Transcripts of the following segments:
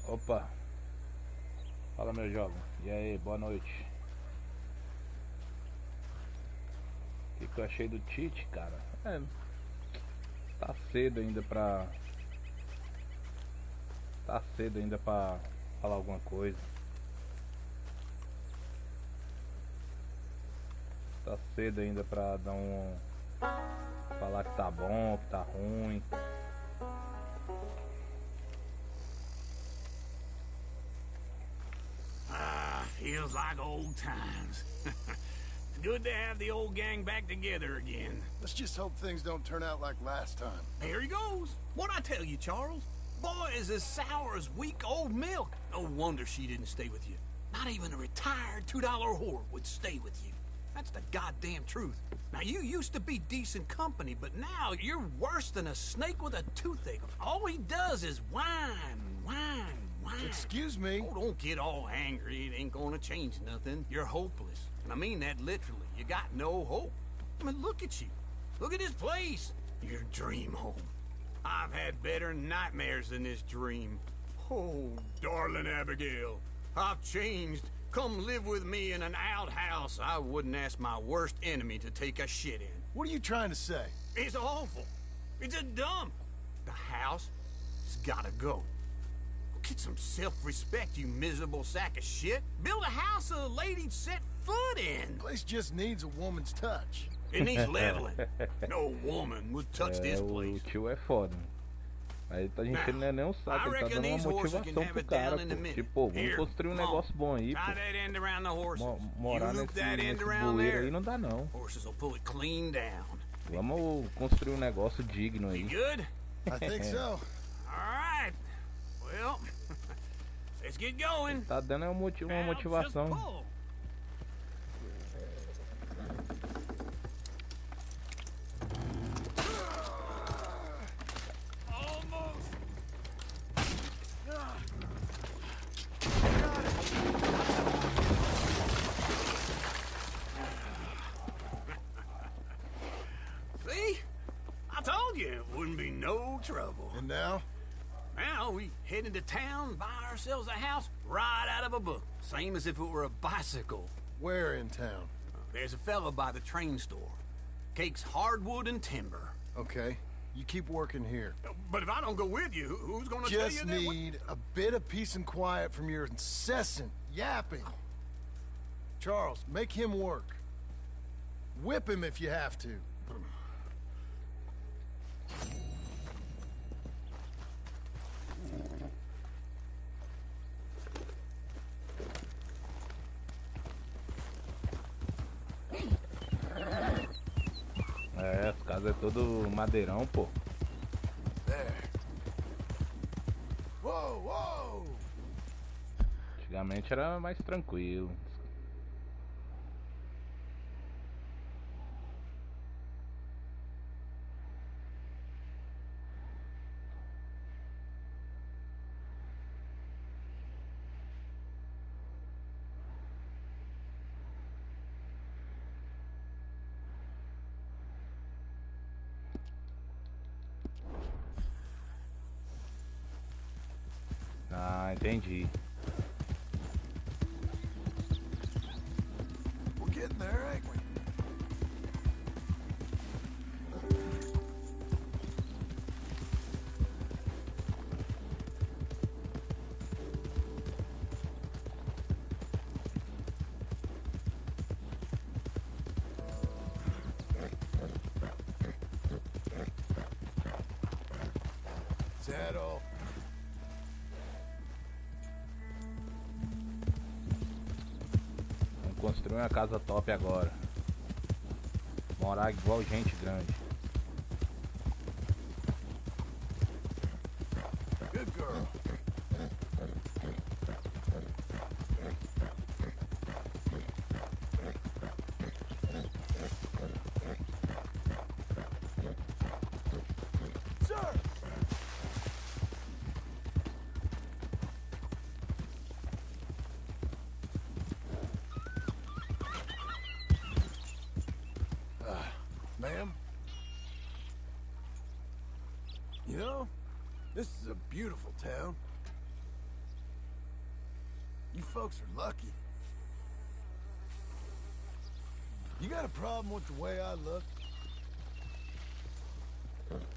Opa, fala meu jovem, e aí, boa noite. O que eu achei do Tite, cara? Tá cedo ainda pra... Tá cedo ainda pra falar alguma coisa. Tá cedo ainda pra dar um... falar que tá bom, que tá ruim. Feels like old times. It's good to have the old gang back together again. Let's just hope things don't turn out like last time. There he goes. What'd I tell you, Charles? Boy is as sour as week-old milk. No wonder she didn't stay with you. Not even a retired $2 whore would stay with you. That's the goddamn truth. Now, you used to be decent company, but now you're worse than a snake with a toothache. All he does is whine, whine. Excuse me? Oh, don't get all angry. It ain't gonna change nothing. You're hopeless. And I mean that literally. You got no hope. I mean, look at you. Look at this place. Your dream home. I've had better nightmares than this dream. Oh, darling Abigail. I've changed. Come live with me in an outhouse I wouldn't ask my worst enemy to take a shit in. What are you trying to say? It's awful. It's a dump. The house has gotta go. Get some self-respect, you miserable sack of shit. Build a house a lady'd set foot in. The place just needs a woman's touch. It needs leveling. No woman would touch this place. O tio é foda. Aí a gente não é nem um saco, ele tá dando uma motivação pro cara, pô. Tipo, vamos construir um negócio bom aí, pô. Morar nesse bueiro aí não dá não. Vamos construir um negócio digno aí. I think so. Alright. Well, let's get going. Tá dando uma motivação. See? I told you it wouldn't be no trouble. And now? Now we head into town, buy ourselves a house right out of a book. Same as if it were a bicycle. Where in town? There's a fella by the train store. Cakes hardwood and timber. Okay. You keep working here. But if I don't go with you, who's gonna tell you that? Just need a bit of peace and quiet from your incessant yapping. Charles, make him work. Whip him if you have to. casa é todo madeirão, pô. Antigamente era mais tranquilo. Ah, entendi. We're getting there, ain't we? Settle. Vamos construir uma casa top agora. Morar igual gente grande. Good girl. Sir! Ma'am? You know, this is a beautiful town. You folks are lucky. You got a problem with the way I look?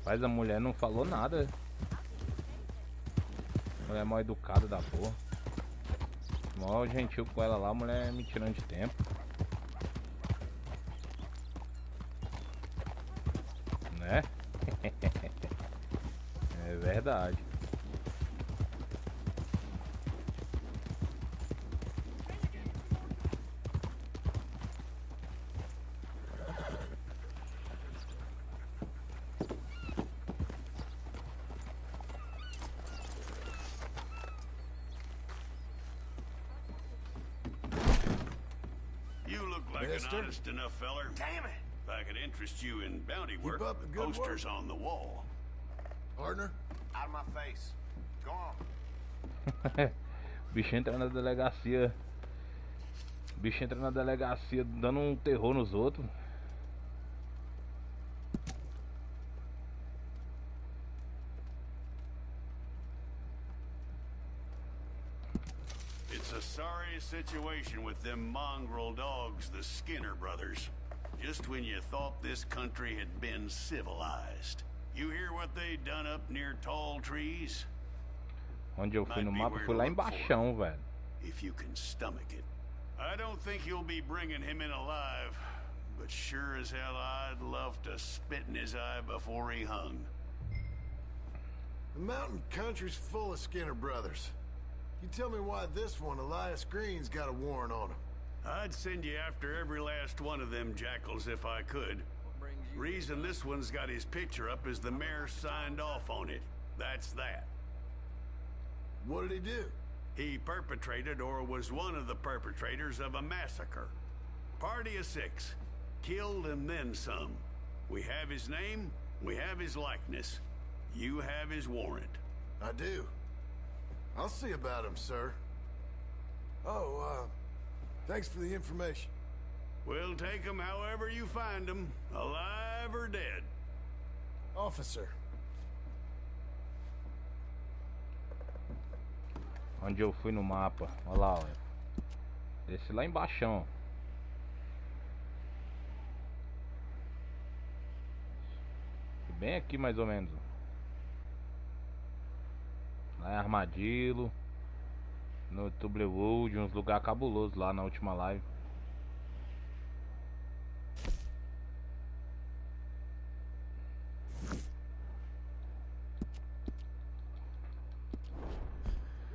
Mas a mulher não falou nada. Mulher mal educada da porra. Mó gentil com ela lá, a mulher me tirando de tempo. Né? É verdade. You look like Mister? an honest enough feller. Damn it! If I could interest you in bounty work, up the with good posters on the wall. Partner? Out of my face. Go on. Bicho entra na delegacia. Bicho entra na delegacia dando um terror nos outros. It's a sorry situation with them mongrel dogs, the Skinner brothers. Just when you thought this country had been civilized. You hear what they done up near tall trees? Onde eu fui no mapa, fui lá embaixão, velho. If you can stomach it. I don't think you'll be bringing him in alive, but sure as hell I'd love to spit in his eye before he hung. The mountain country's full of Skinner brothers. You tell me why this one, Elias Green's got a warrant on him. I'd send you after every last one of them jackals if I could. Reason this one's got his picture up is the mayor signed off on it. That's that. What did he do? He perpetrated or was one of the perpetrators of a massacre. Party of 6. Killed and then some. We have his name, we have his likeness. You have his warrant. I do. I'll see about him, sir. Oh, thanks for the information. We'll take him however you find him, alive or dead. Officer. Onde eu fui no mapa. Olha lá, olha. Esse lá embaixão. Bem aqui mais ou menos. Lá em Armadillo. No YouTube Wood, uns lugares cabulosos lá na última live.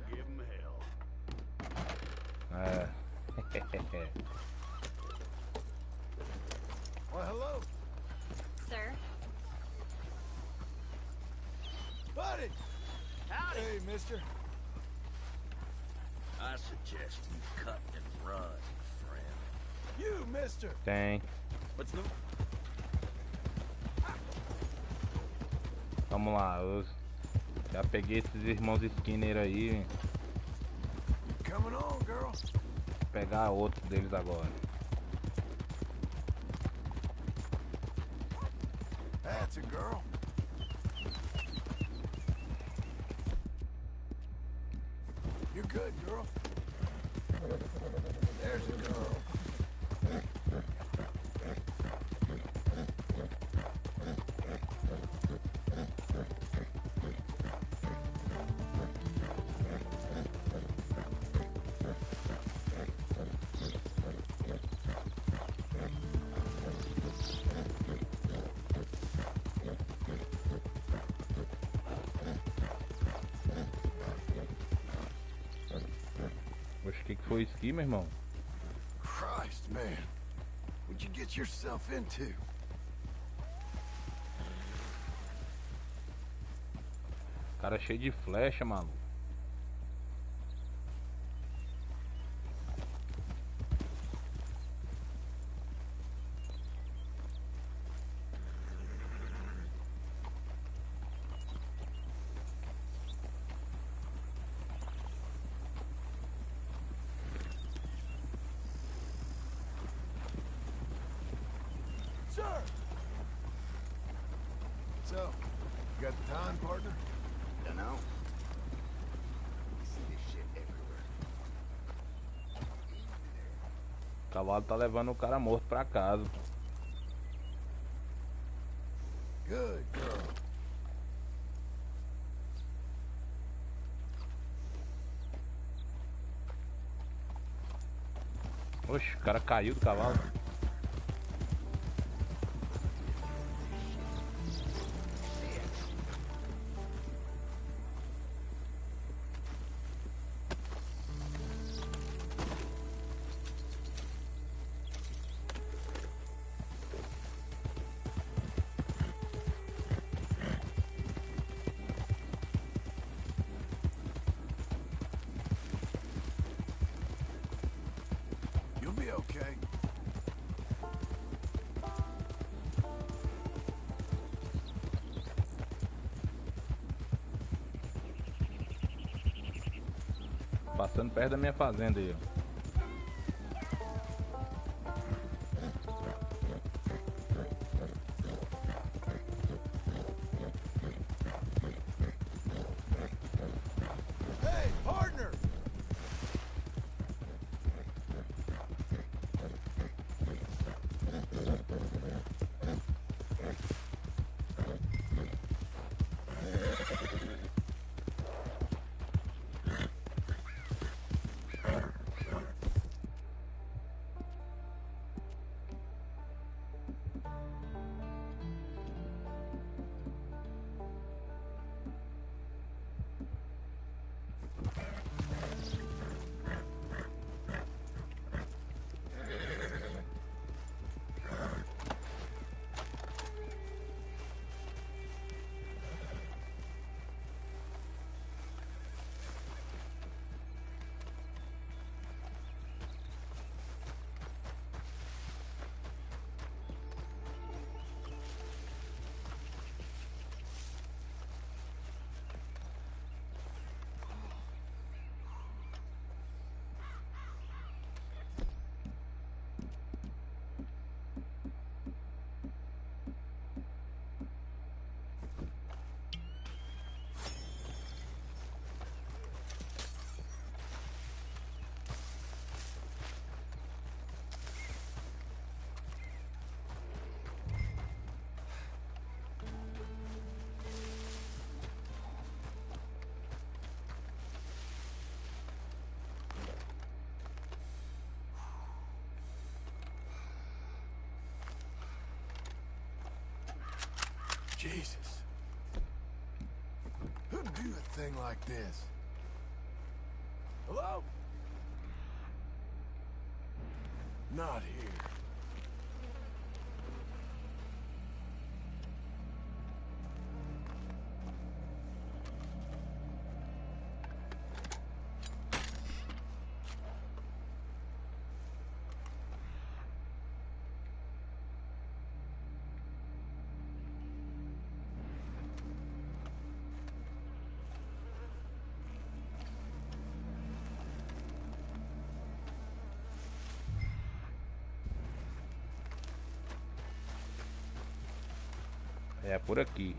Give him hell. É. Well, hello. Sir, buddy. Howdy. Hey, mister. I suggest you cut and run, friend. You, mister. Tem. What's new? Vamos lá, eu já peguei esses irmãos Skinner aí. Coming on, girl. Vou pegar outros deles agora. That's a girl. You're good, girl. There's a girl. Oxe, o que foi isso aqui, meu irmão? Christ, man. What'd you get yourself into? Cara cheio de flecha, maluco. Sir! So, you got the time, partner? Dunno. See this shit everywhere. O cavalo tá levando o cara morto pra casa. Good girl. Oxe, o cara caiu do cavalo. You'll be okay. Passando perto da minha fazenda aí, ó. Hey, partner! Jesus. Who'd do a thing like this? Hello? Not here. É por aqui.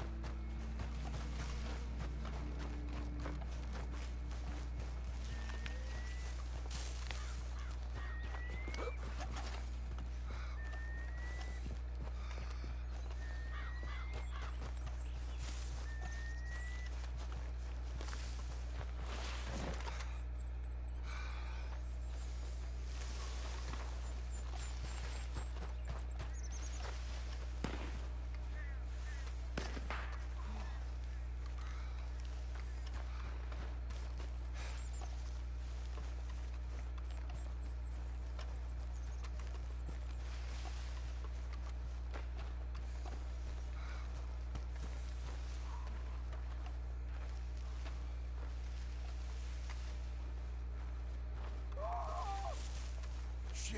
Shit.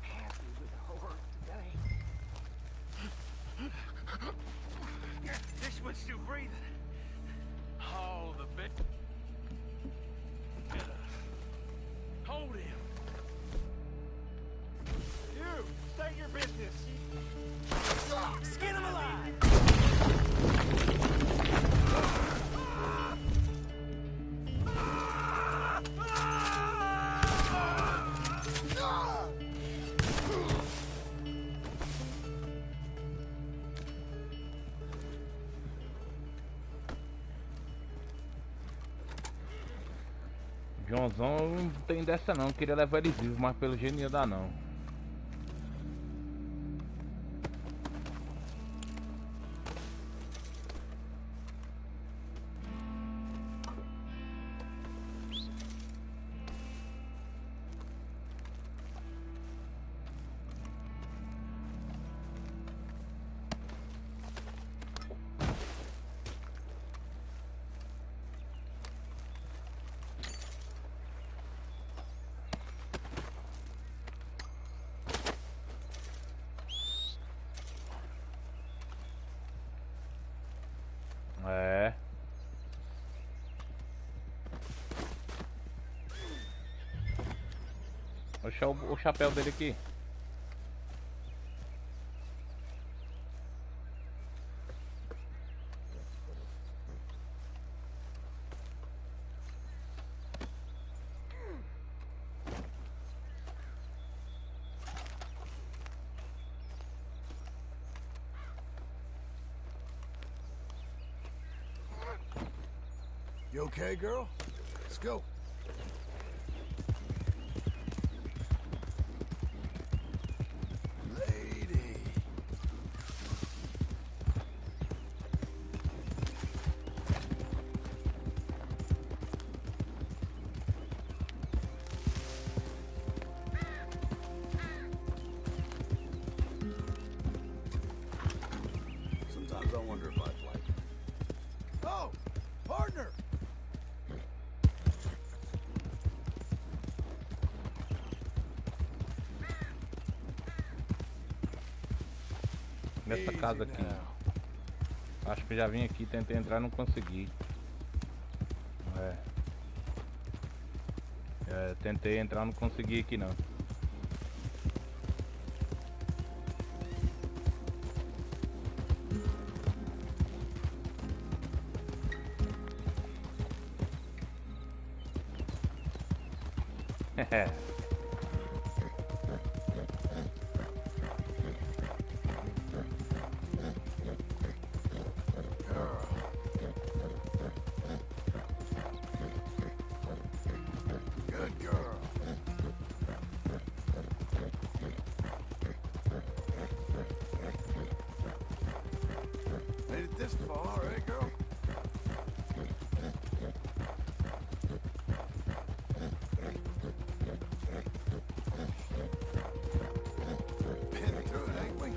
Happy with the work today. This one's still breathing. Oh, the bit. Hold him. You, state your business. Skin him alive. Joãozão não tem dessa não, queria levar ele vivo, mas pelo jeito não ia dar não. É. Deixa o chapéu dele aqui. You okay, girl? Let's go. Lady. Sometimes I wonder if I'd like it. Oh, partner. Nessa casa aqui. Acho que já vim aqui, tentei entrar e não consegui. Tentei entrar, não consegui aqui não. Good girl. Made it this far, eh, girl? Been through it, ain't we?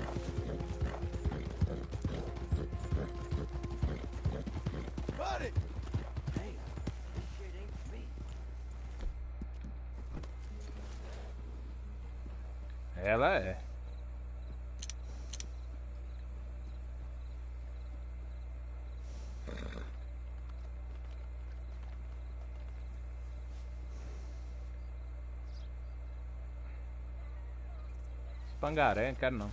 Buddy! Hey, this shit ain't for me. Ela é. pangaré, não quero não.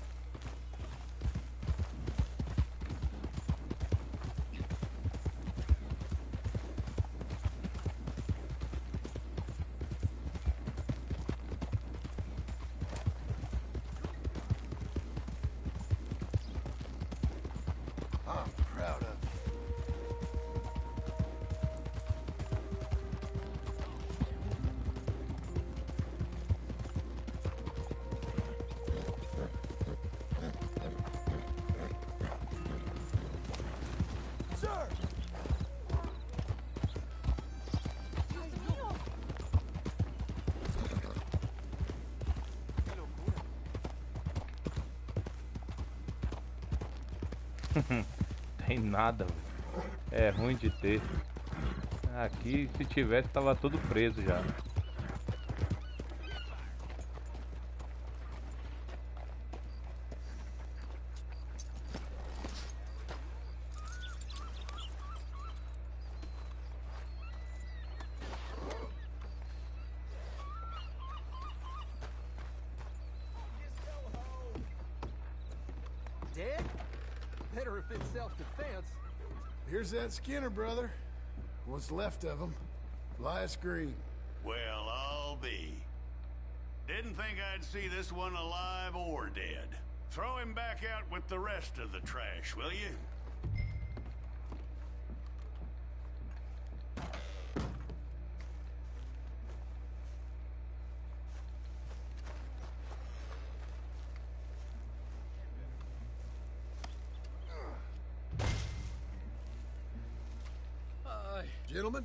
Tem nada, véio. É ruim de ter. Aqui, se tivesse, tava tudo preso já. Dead? Better if it's self-defense. Here's that Skinner, brother. What's left of him. Last green. Well, I'll be. Didn't think I'd see this one alive or dead. Throw him back out with the rest of the trash, will you? Gentlemen?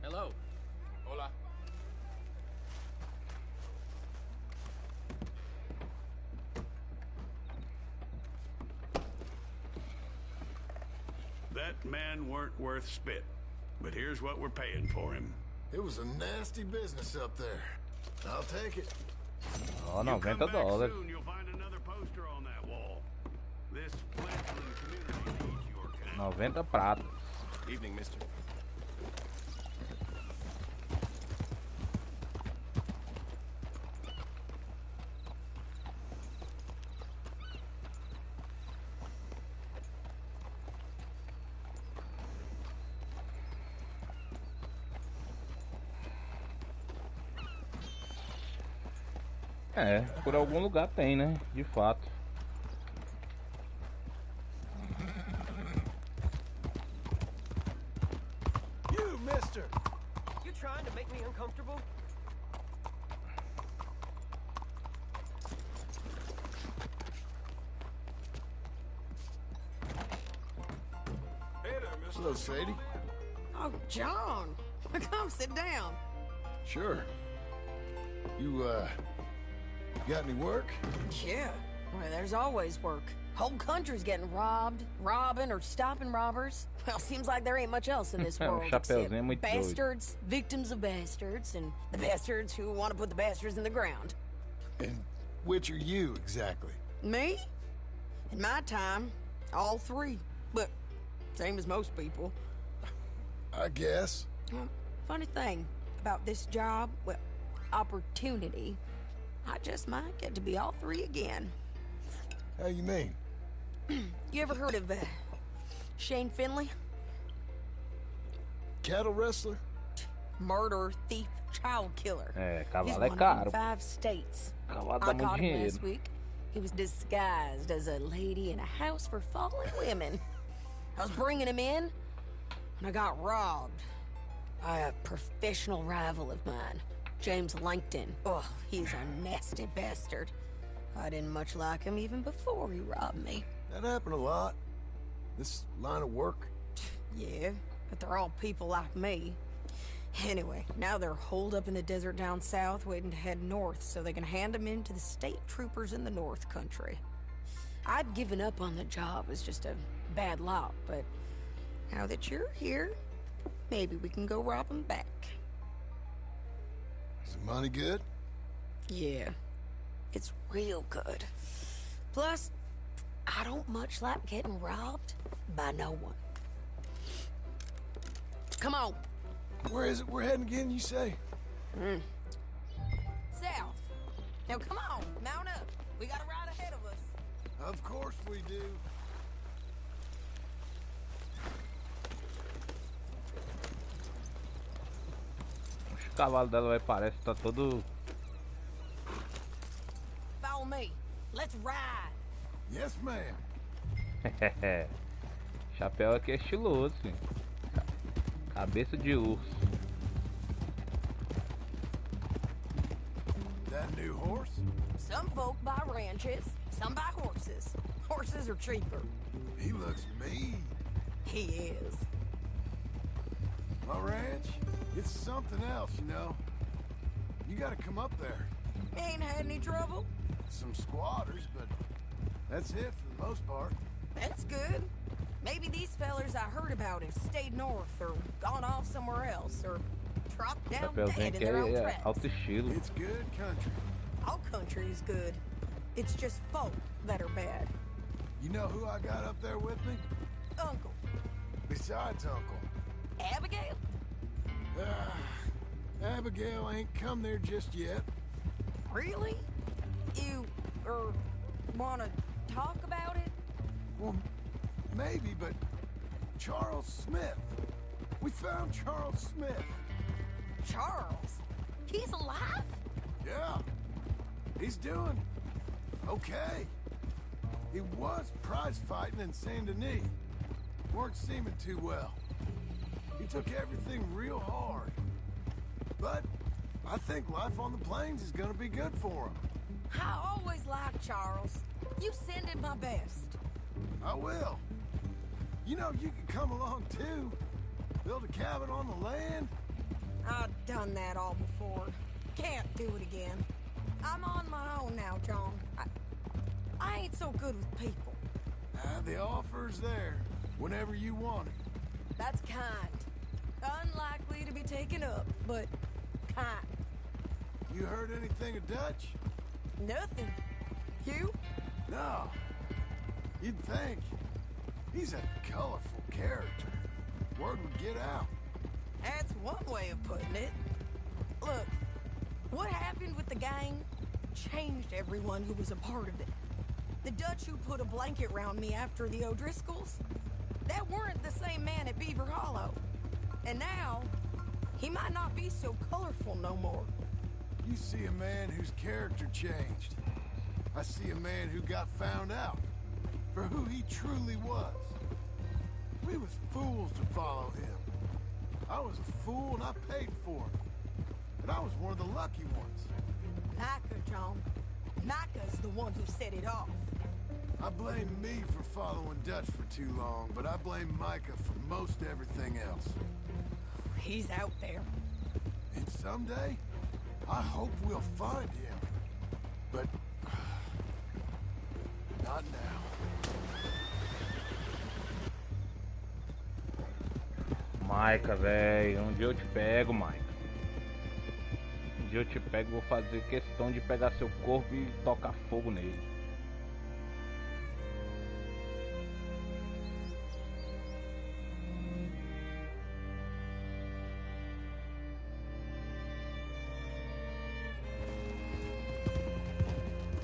Hello. Hola. That man weren't worth spit. But here's what we're paying for him. It was a nasty business up there. I'll take it. Ó, You come back $90. soon, you'll find another poster on that wall. This fledgling community needs your kind. 90 pratas. Evening, mister. É, por algum lugar tem, né? De fato. You, mister! You trying to make me uncomfortable? Hey there, mister. Hello, Sadie. Oh, John. Come sit down. Sure. You, got any work? Yeah. Well, there's always work. Whole country's getting robbed, robbing, or stopping robbers. Well, seems like there ain't much else in this world except Chapeuzinho é muito doido. bastards, victims of bastards, and the bastards who want to put the bastards in the ground. And which are you, exactly? Me? In my time, all three. But same as most people. I guess. Well, funny thing about this job, well, opportunity, I just might get to be all three again. How you mean? You ever heard of Shane Finley? Cattle wrestler? Murderer, thief, child killer. É, He's cavalo é wanted caro. in 5 states. Cavalo I dá muito caught him last dinheiro. week. He was disguised as a lady in a house for fallen women. I was bringing him in, and I got robbed by a professional rival of mine, James Langton. Oh, he's a nasty bastard. I didn't much like him even before he robbed me. That happened a lot. This line of work. Yeah, but they're all people like me. Anyway, now they're holed up in the desert down south, waiting to head north so they can hand them in to the state troopers in the north country. I'd given up on the job as just a bad lot, but now that you're here, maybe we can go rob them back. Is the money good? Yeah, it's real good. Plus, I don't much like getting robbed by no one. Come on. Where is it we're heading again, you say? South. Now come on, mount up. We got a ride ahead of us. Of course we do. O cavalo dela vai parece que tá todo. Follow me. Let's ride. Yes, ma'am. Chapéu aqui é estiloso, sim. Cabeça de urso. That new horse? Some folk buy ranches, some buy horses. Horses are cheaper. He looks mean. He is. My ranch? It's something else, you know. You gotta come up there. Ain't had any trouble? Some squatters, but that's it for the most part. That's good. Maybe these fellers I heard about have stayed north or gone off somewhere else or dropped down Chapéuzinho dead in aqui their own é tracks. alto estilo. It's good country. All country is good. It's just folk that are bad. You know who I got up there with me? Uncle. Besides Uncle. Abigail? Abigail ain't come there just yet. Really? You, wanna talk about it? Well, maybe, but Charles Smith. We found Charles Smith. Charles? He's alive? Yeah. He's doing okay. He was prize fighting in Saint Denis. Weren't seeming too well. He took everything real hard. But I think life on the plains is gonna be good for him. I always liked Charles. You send him my best. I will. You know, you can come along too. Build a cabin on the land. I've done that all before. Can't do it again. I'm on my own now, John. I ain't so good with people. The offer's there whenever you want it. That's kind. Unlikely to be taken up, but kind. You heard anything of Dutch? Nothing. You? No. You'd think. He's a colorful character. Word would get out. That's one way of putting it. Look, what happened with the gang changed everyone who was a part of it. The Dutch who put a blanket round me after the O'Driscolls, that weren't the same man at Beaver Hollow. And now, he might not be so colorful no more. You see a man whose character changed. I see a man who got found out for who he truly was. We was fools to follow him. I was a fool and I paid for it. But I was one of the lucky ones. Micah, John. Micah's the one who set it off. I blame me for following Dutch for too long, but I blame Micah for most everything else. He's out there. And someday, I hope we'll find him. But not now. Maica, velho, um dia eu te pego, Maica. Um dia eu te pego, vou fazer questão de pegar seu corpo e tocar fogo nele.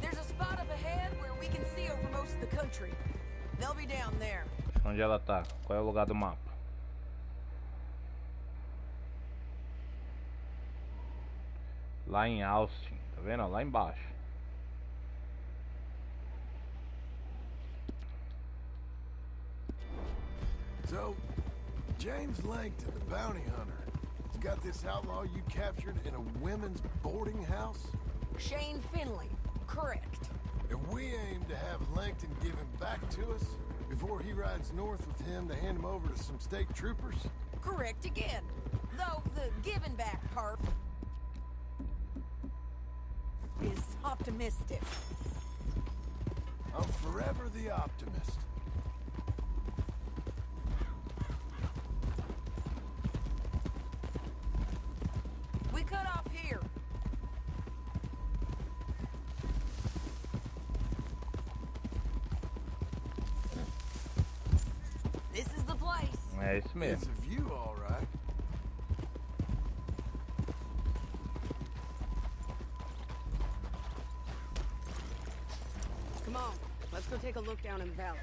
There's a spot up ahead where we can see over most of the country. They'll be down there. Onde ela tá? Qual é o lugar do mapa? Lá em Austin, tá vendo? Lá embaixo. So, James Langton, the bounty hunter, has got this outlaw you captured in a women's boarding house? Shane Finley, correct. And we aim to have Langton give him back to us before he rides north with him to hand him over to some state troopers? Correct again. Though the giving back part is optimistic. I'm forever the optimist. We cut off here. This is the place. É isso It's mesmo. a view, all right. look down in the valley.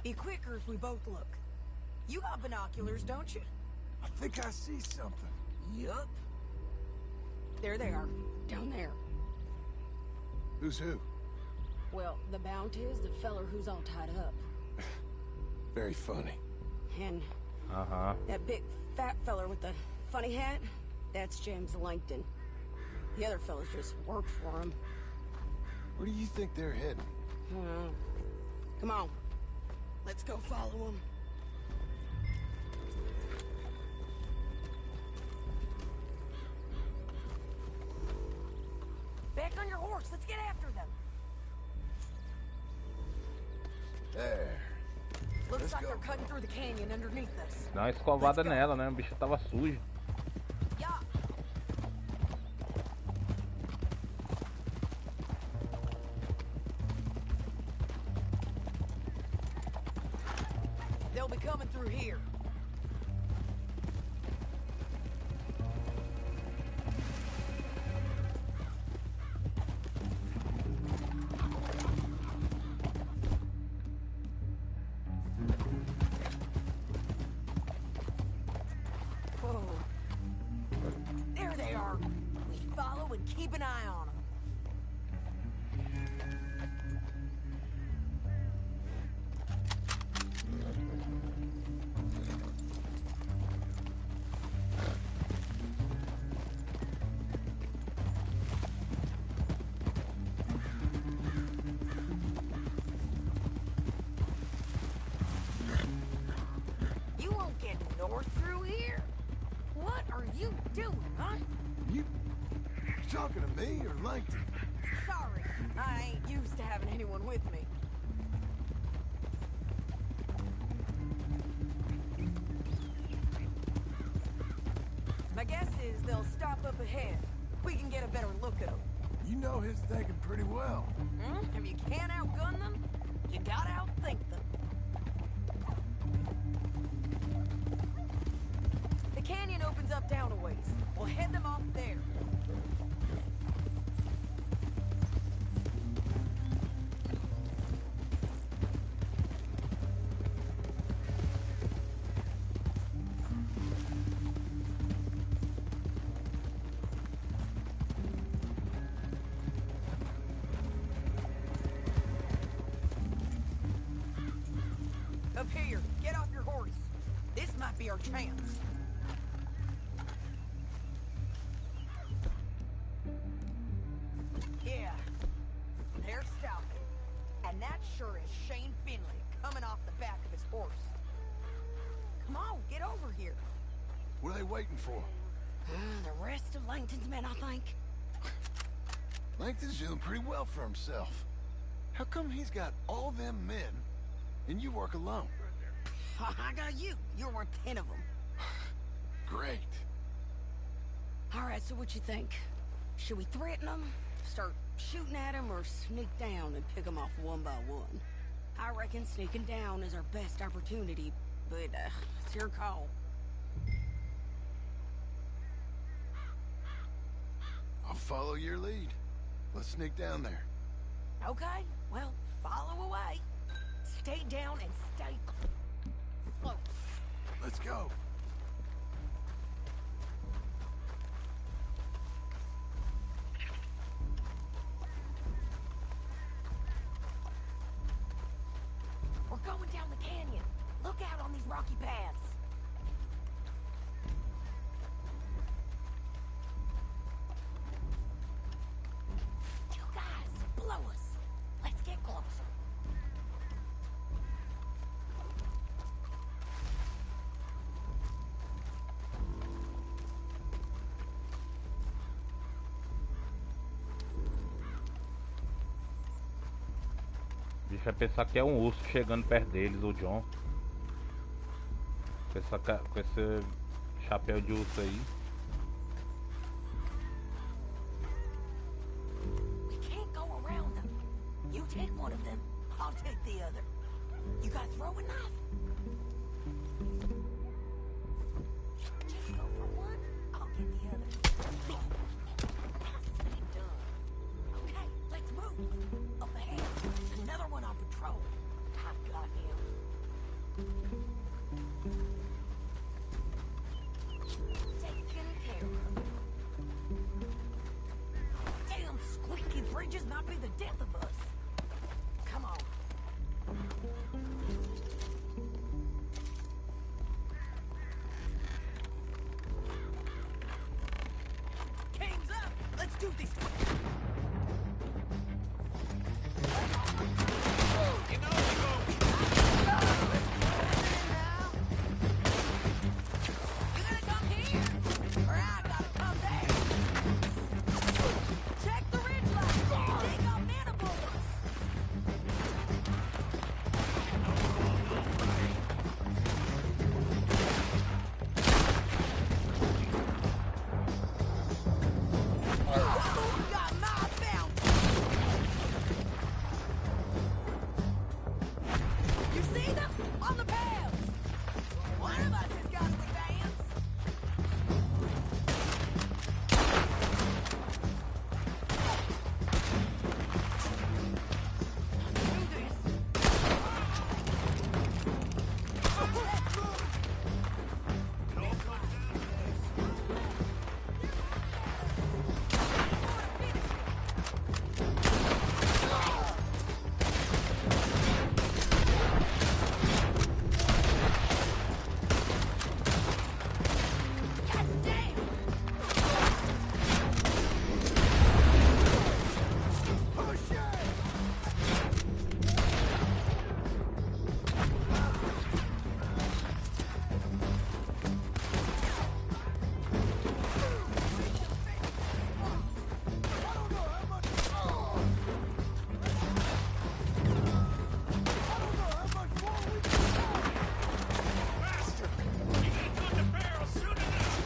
Be quicker if we both look. You got binoculars, don't you? I think I see something. Yup. There they are, down there. Who's who? Well, the Bounty is the feller who's all tied up. Very funny. And that big fat feller with the funny hat, that's James Langton. The other fellas just work for him. Where do you think they're heading? Come on. Let's go follow them. Back on your horse. Let's get after them. There. Looks like they're cutting through the canyon underneath us. Dá uma escovada nela, né? O bicho tava sujo. Yeah. They'll be coming through here. Whoa. There they are. We follow and keep an eye on them. You won't get north through here? What are you doing, huh? You talking to me or Langton? Sorry, I ain't used to having anyone with me. My guess is they'll stop up ahead. We can get a better look at them. You know his thinking pretty well. If you can't outgun them, you gotta outthink them. The canyon opens up down a ways. We'll head them off there. Up here, get off your horse. This might be our chance. Yeah, they're stopping. And that sure is Shane Finley coming off the back of his horse. Come on, get over here. What are they waiting for? The rest of Langton's men, I think. Langton's doing pretty well for himself. How come he's got all them men and you work alone? I got you. You're worth 10 of them. Great. All right, so what you think? Should we threaten them, start shooting at them, or sneak down and pick them off one by one? I reckon sneaking down is our best opportunity, but it's your call. I'll follow your lead. Let's sneak down there. Okay, well, follow away. Stay down and stay close. Let's go. We're going down the canyon. Look out on these rocky paths. You guys, blow us. Let's get closer. O bicho vai pensar que é um urso chegando perto deles, o John. Com esse chapéu de urso aí. We can't go around them. You take one of them, I'll take the other. You got a throwing knife? go for one, I'll get the other. Nicely done. Okay, let's move. Up ahead, another one on patrol. I've got him. Taken care of. Damn squeaky bridges might be the death of us. Come on. Game's up. Let's do this quick. You know, we go. You gotta come here, or I gotta come there. Check the ridge line. They got mandibles. Whoa, got my bounty. You see them on the paths? One of us has got to advance. Do this. Let's move. God damn. Push it! Faster! You get to the barrel soon enough!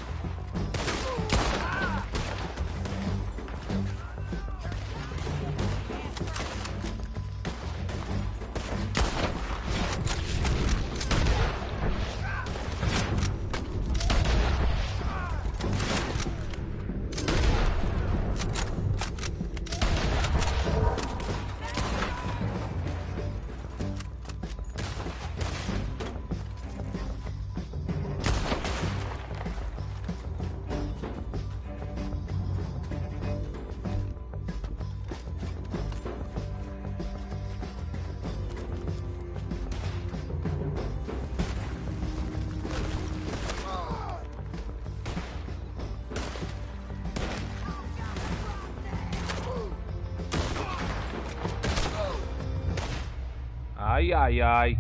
Ai, ai, ai.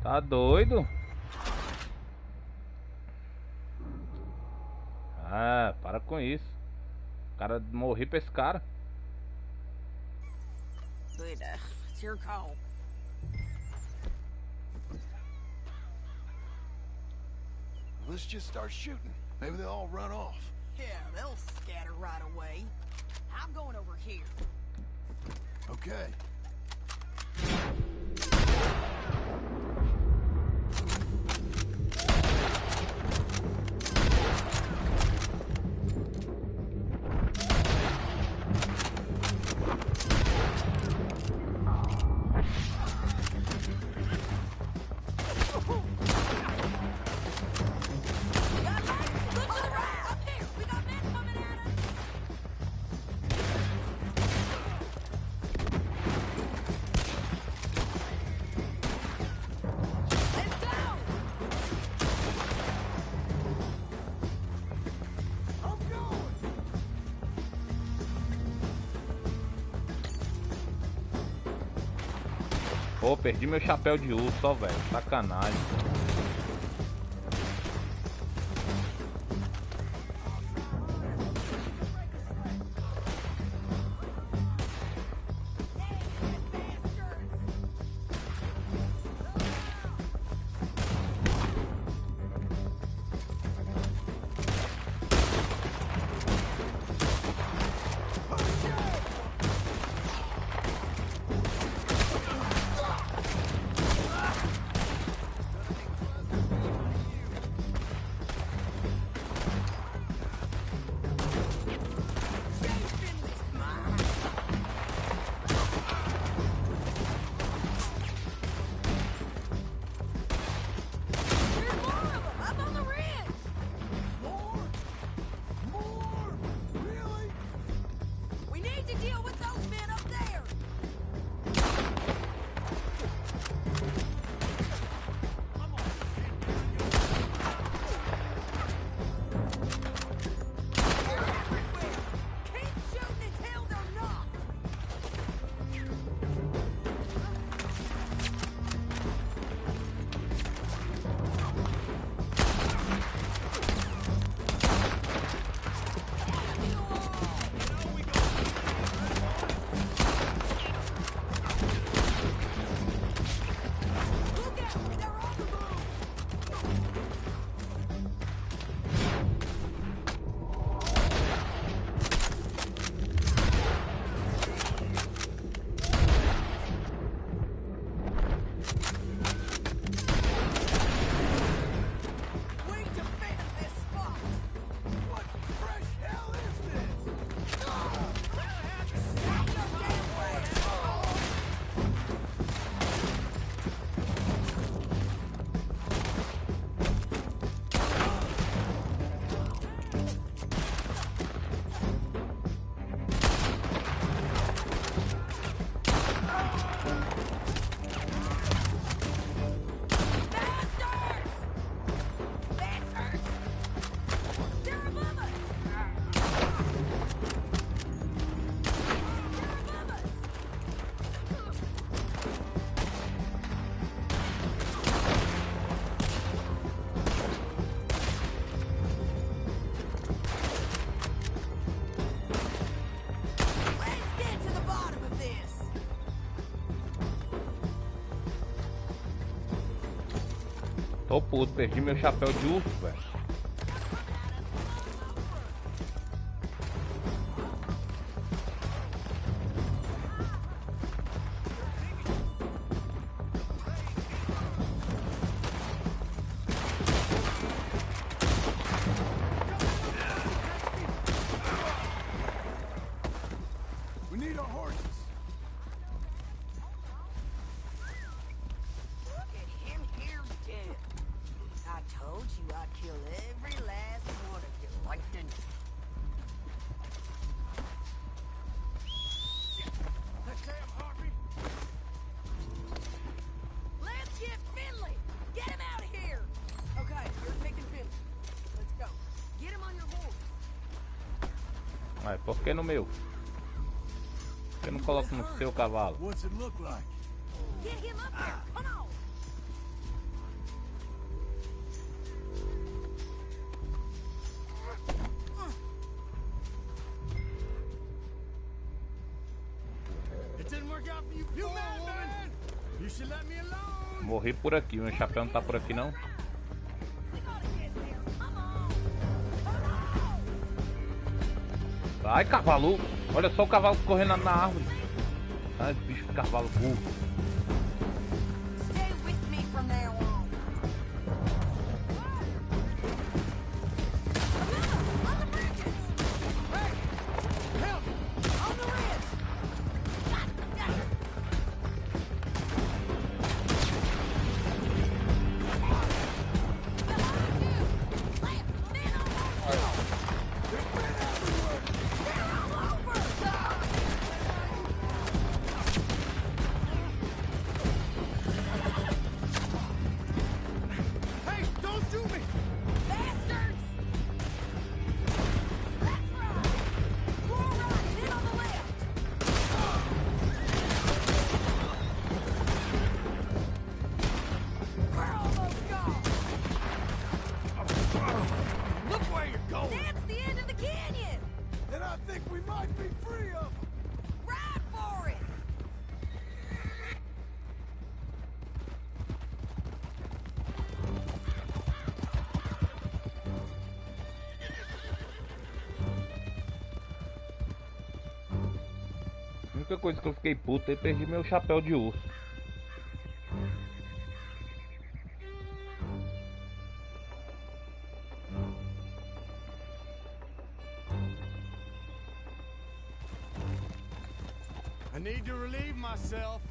Tá doido? Ah, para com isso. O cara morri pra esse cara. But, it's your call. Let's just start shooting. Maybe they'll all run off. Yeah, they'll scatter right away. I'm going over here. Okay. Got men? Look to the right! Up here! We got men coming at us! Let's go! I'm going! Pô, perdi meu chapéu de urso, ó, velho. Sacanagem. need to deal with those men up there. They're everywhere. Keep shooting until they're not. Look out! They're on the move! We defend this spot! What fresh hell is this? Out your damn way! Bastards! Bastards! They're above us! They're above us! Let's get to the bottom of this! Tô puto, perdi meu chapéu de urso, velho. We need our horses. Look at him here dead. I told you I'd kill every last one of you, right then. That damn Harvey. Let's get Finley! Get him out of here! Okay, you're taking Finley. Let's go. Get him on your horse. Mas por que no meu? Por que não coloca no seu cavalo? What's it look like? Get him up there! Come on! It didn't work out for you, madman! You should let me alone! Morri por aqui, meu chapéu não tá por aqui não. We gotta get there! Come on! Come on! Ai, cavalo! Olha só o cavalo correndo na árvore. Ai, bicho, cavalo burro. Stay with me from now on. Come on the bridges! Hey! Help! On the ridge! Behind you! Left! Men on horses! There's men everywhere! They're all over! Hey, don't do me! Bastards! That's right! Roll right, hit on the left! We're almost gone! Look where you're going! That's the end of the canyon! And I think we might be free of them! Ride for it! A única coisa que eu fiquei puto é perdi meu chapéu de urso. I need to relieve myself.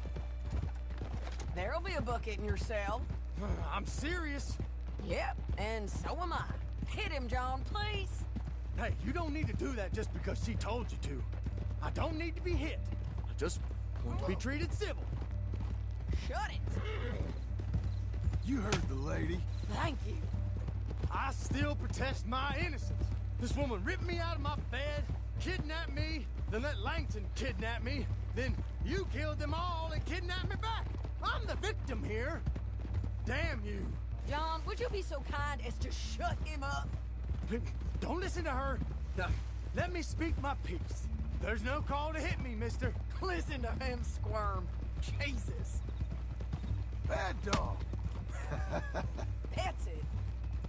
There'll be a bucket in your cell. I'm serious. Yep, and so am I. Hit him, John, please. Hey, you don't need to do that just because she told you to. I don't need to be hit. I just want to be treated civil. Shut it! You heard the lady. Thank you. I still protest my innocence. This woman ripped me out of my bed, kidnapped me, then let Langton kidnap me, then you killed them all and kidnapped me back. I'm the victim here. Damn you. John, would you be so kind as to shut him up? Don't listen to her. Now, let me speak my piece. There's no call to hit me, mister. Listen to him squirm. Jesus. Bad dog. That's it.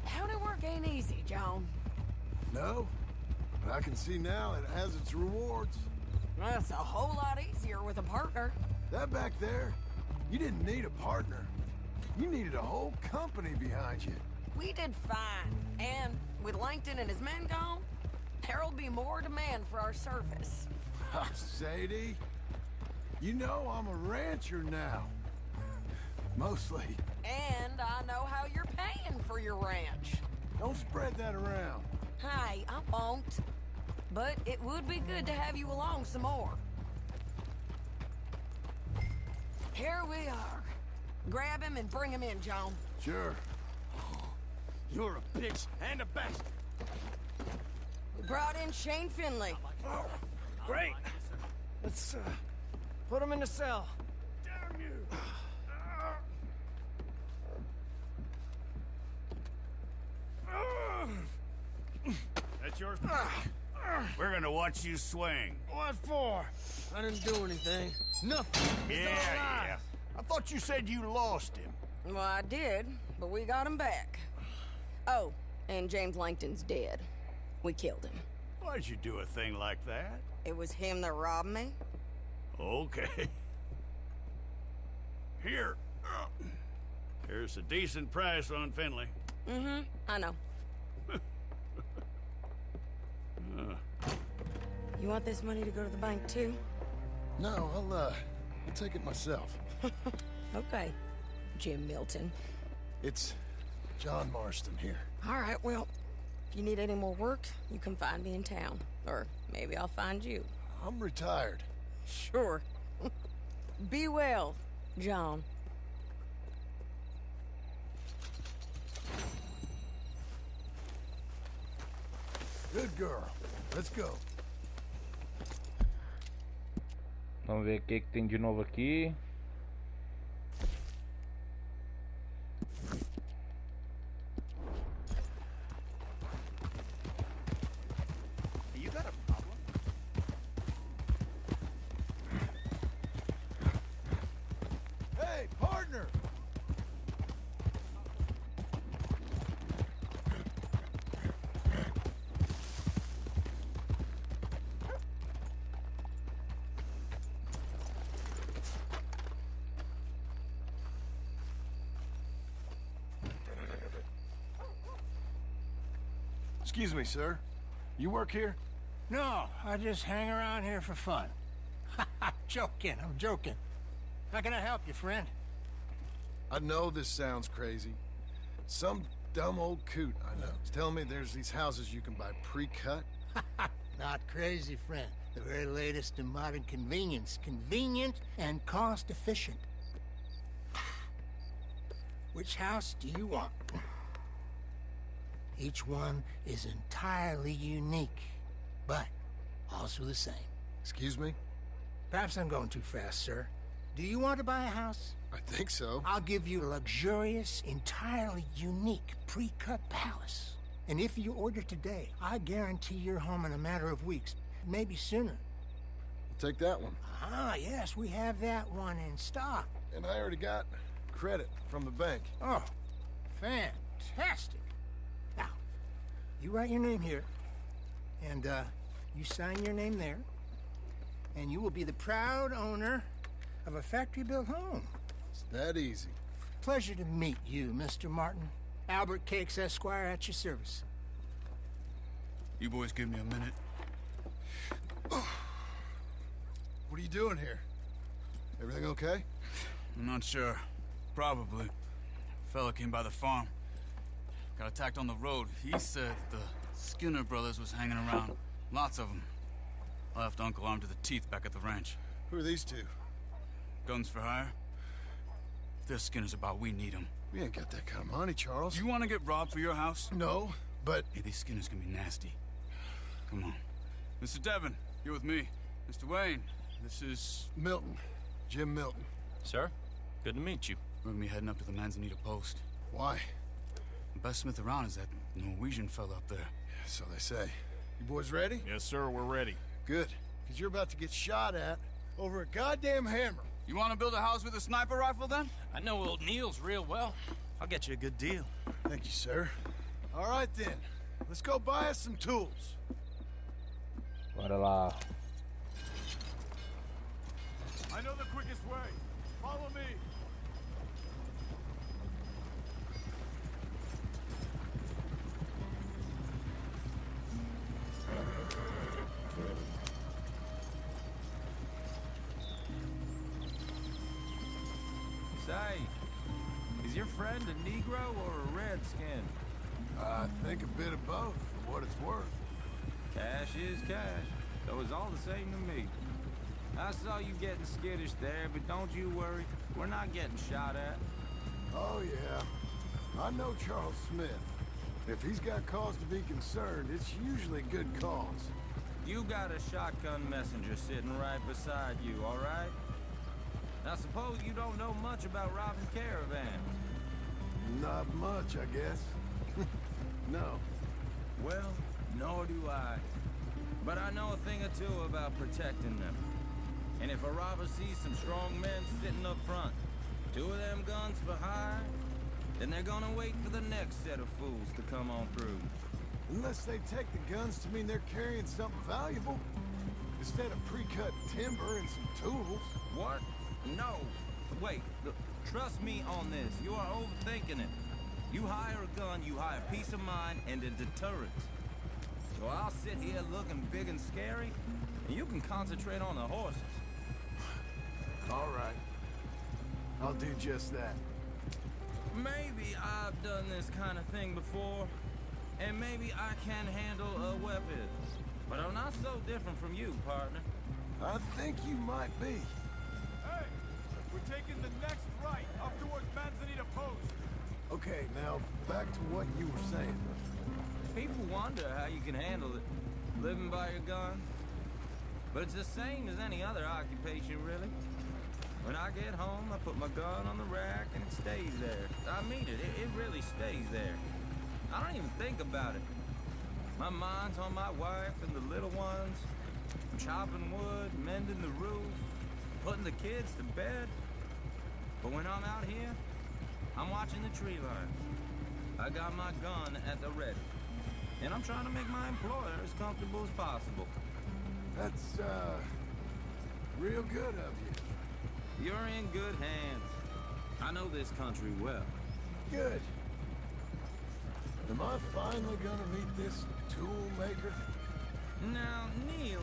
Howdy work ain't easy, John. No, but I can see now it has its rewards. That's a whole lot easier with a partner. That back there, you didn't need a partner. You needed a whole company behind you. We did fine. And with Langton and his men gone, there'll be more demand for our service. Sadie, you know I'm a rancher now. Mostly. And I know how you're paying for your ranch. Don't spread that around. Hey, I won't. But it would be good to have you along some more. Here we are. Grab him and bring him in, John. Sure. You're a bitch and a bastard. We brought in Shane Finley. Oh, great. Let's put him in the cell. Damn you. That's yours. We're gonna watch you swing. What for? I didn't do anything. Nothing. It's all lies. I thought you said you lost him. Well, I did, but we got him back. Oh, and James Langton's dead. We killed him. Why'd you do a thing like that? It was him that robbed me. Okay. Here. Here's a decent price on Finley. Mm-hmm, I know. You want this money to go to the bank, too? No, I'll take it myself. Okay, Jim Milton. It's John Marston here. All right, well, if you need any more work, you can find me in town. Or maybe I'll find you. I'm retired. Sure. Be well, John. Good girl. Let's go. Vamos ver o que tem de novo aqui. You got a problem? Hey, partner! Excuse me, sir. You work here? No, I just hang around here for fun. I'm joking. How can I help you, friend? I know this sounds crazy. Some dumb old coot I know is telling me there's these houses you can buy pre-cut. Not crazy, friend. The very latest in modern convenience. Convenient and cost-efficient. Which house do you want? Each one is entirely unique, but also the same. Excuse me? Perhaps I'm going too fast, sir. Do you want to buy a house? I think so. I'll give you a luxurious, entirely unique pre-cut palace. And if you order today, I guarantee you're home in a matter of weeks, maybe sooner. I'll take that one. Ah, yes, we have that one in stock. And I already got credit from the bank. Oh, fantastic. Now, you write your name here, and you sign your name there, and you will be the proud owner of a factory-built home. It's that easy. Pleasure to meet you, Mr. Martin. Albert Cakes, Esquire, at your service. You boys give me a minute. What are you doing here? Everything okay? I'm not sure. Probably. Fella came by the farm. Got attacked on the road. He said the Skinner brothers was hanging around. Lots of them. Maybe they're here. What are you doing here? Everything okay? I'm not sure. Probably. Fella came by the farm. Got attacked on the road. He said the Skinner brothers was hanging around. Lots of them. I left Uncle armed to the teeth back at the ranch. Who are these two? Guns for hire? If their skin is about, we need them. We ain't got that kind of money, Charles. You want to get robbed for your house? No, but... Hey, these skinners can be nasty. Come on. Mr. Devon, you're with me. Mr. Wayne, this is... Milton. Jim Milton. Sir, good to meet you. We're gonna be heading up to the Manzanita post. Why? The best smith around is that Norwegian fella up there. So they say. You boys ready? Yes, sir, we're ready. Good. Because you're about to get shot at over a goddamn hammer. You want to build a house with a sniper rifle, then? I know old Neil's real well. I'll get you a good deal. Thank you, sir. All right, then. Let's go buy us some tools. Bora lá. I know the quickest way. Follow me. Say, is your friend a Negro or a Redskin? I think a bit of both, for what it's worth. Cash is cash, so it's all the same to me. I saw you getting skittish there, but don't you worry. We're not getting shot at. Oh, yeah. I know Charles Smith. If he's got cause to be concerned, it's usually good cause. You got a shotgun messenger sitting right beside you, all right? I suppose you don't know much about robbing caravans. Not much, I guess. No. Well, nor do I. But I know a thing or two about protecting them. And if a robber sees some strong men sitting up front, 2 of them guns for hire, then they're gonna wait for the next set of fools to come on through. Unless they take the guns to mean they're carrying something valuable. Instead of pre-cut timber and some tools. What? No. Wait, look, trust me on this. You are overthinking it. You hire a gun, you hire peace of mind and a deterrent. So I'll sit here looking big and scary, and you can concentrate on the horses. All right. I'll do just that. Maybe I've done this kind of thing before, and maybe I can handle a weapon. But I'm not so different from you, partner. I think you might be. Hey, we're taking the next right up towards Manzanita Post. Okay, now back to what you were saying. People wonder how you can handle it, living by your gun. But it's the same as any other occupation, really. When I get home, I put my gun on the rack and it stays there. I mean it, it really stays there. I don't even think about it. My mind's on my wife and the little ones. I'm chopping wood, mending the roof, putting the kids to bed. But when I'm out here, I'm watching the tree line. I got my gun at the ready. And I'm trying to make my employer as comfortable as possible. That's, real good of you. You're in good hands. I know this country well. Good. Am I finally gonna meet this tool maker? Now, Niels,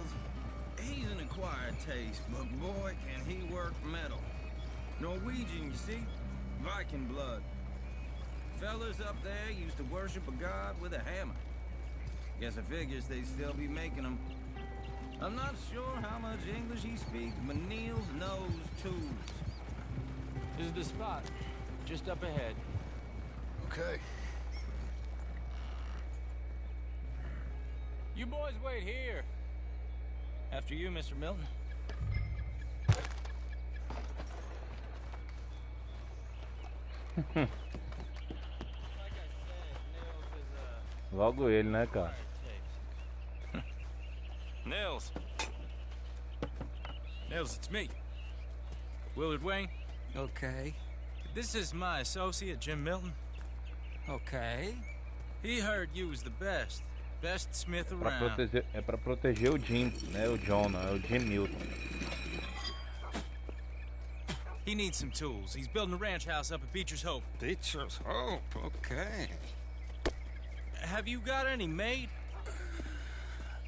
he's an acquired taste, but boy, can he work metal. Norwegian, you see? Viking blood. Fellas up there used to worship a god with a hammer. Guess I figures they'd still be making them. I'm not sure how much English he speaks, but Niels knows tools. This is the spot, just up ahead. Okay. You boys wait here. After you, Mr. Milton. Logo ele, né, cara? Nils, it's me. Willard Wayne. Okay. This is my associate, Jim Milton. Okay. He heard you was the best smith Pra around. proteger, é pra proteger o Jim, né? O John, não, é o Jim Milton. He needs some tools. He's building a ranch house up at Beecher's Hope. Beecher's Hope, okay. Have you got any made?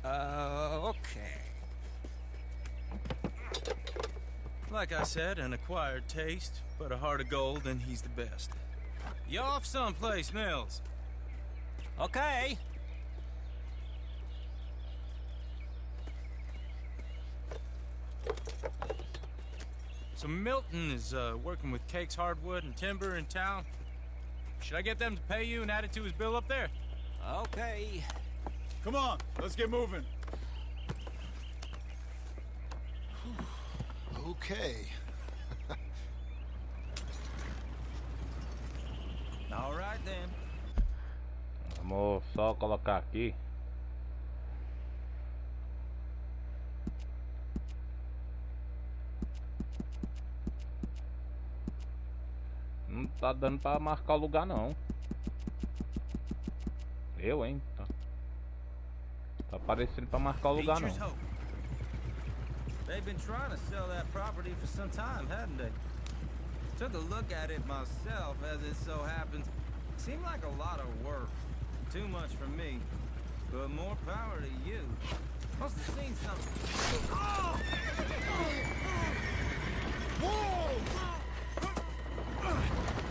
Okay. Like I said, an acquired taste, but a heart of gold, and he's the best. You off someplace, Nils? Okay. So Milton is working with Cake's Hardwood and Timber in town. Should I get them to pay you and add it to his bill up there? Okay. Come on, let's get moving. Okay. All right then. Vamos só colocar aqui. Não tá dando pra marcar o lugar não. Hein? Tá aparecendo pra marcar o lugar não. They've been trying to sell that property for some time, hadn't they? Took a look at it myself, as it so happens. Seemed like a lot of work. Too much for me. But more power to you. Must have seen something. Oh! Whoa!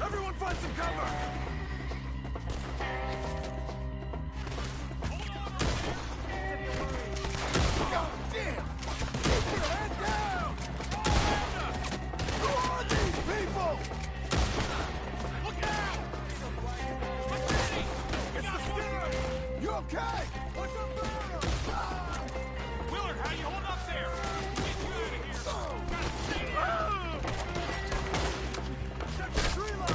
Everyone find some cover! God damn! Keep your head down! Who are these people? Look out! It's the stairs! You okay? What's up there? Willard, how you hold up there? Get you out of here! Check the tree line!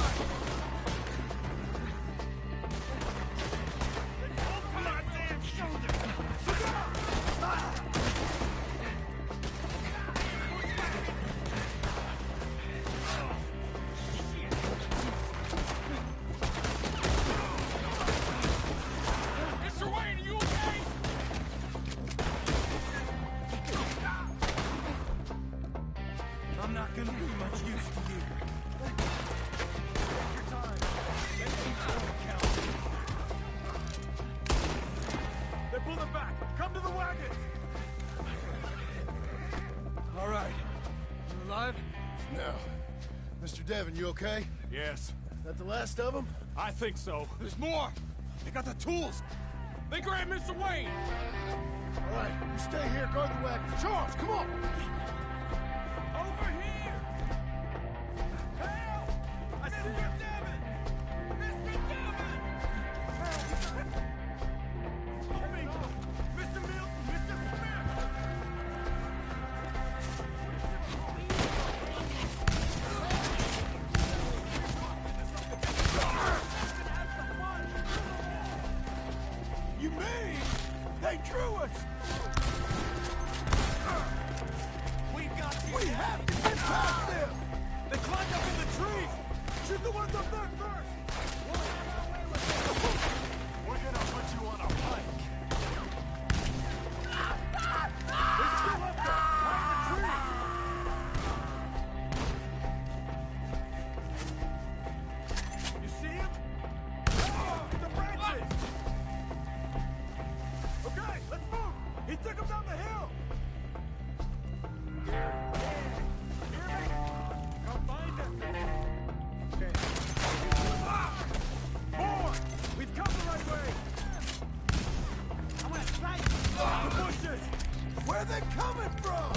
Hold my damn shoulder! Look out! Mr. Wayne, are you okay? I'm not gonna be much use to you. Take your time. Let me count. They're pulling back. Come to the wagons. All right. You alive? No. Mr. Devon, you okay? Yes. That the last of them? I think so. There's more. They got the tools. They grabbed Mr. Wayne. All right, you stay here, guard the wagons. Charles, come on! Over here! Help! I see Mr. Devon! Mr. Devon! Coming! Mr. Milton! Mr. Smith! You mean they drew us? We have to get past them! They climbed up in the trees! Shoot the ones up there first! We're gonna put you on a pike! They're still up there! Behind the trees! You see him? The branches! Okay, let's move! He took him down the hill! Come find us! Okay. More! We've come the right way! I'm gonna strike! The bushes! Where are they coming from?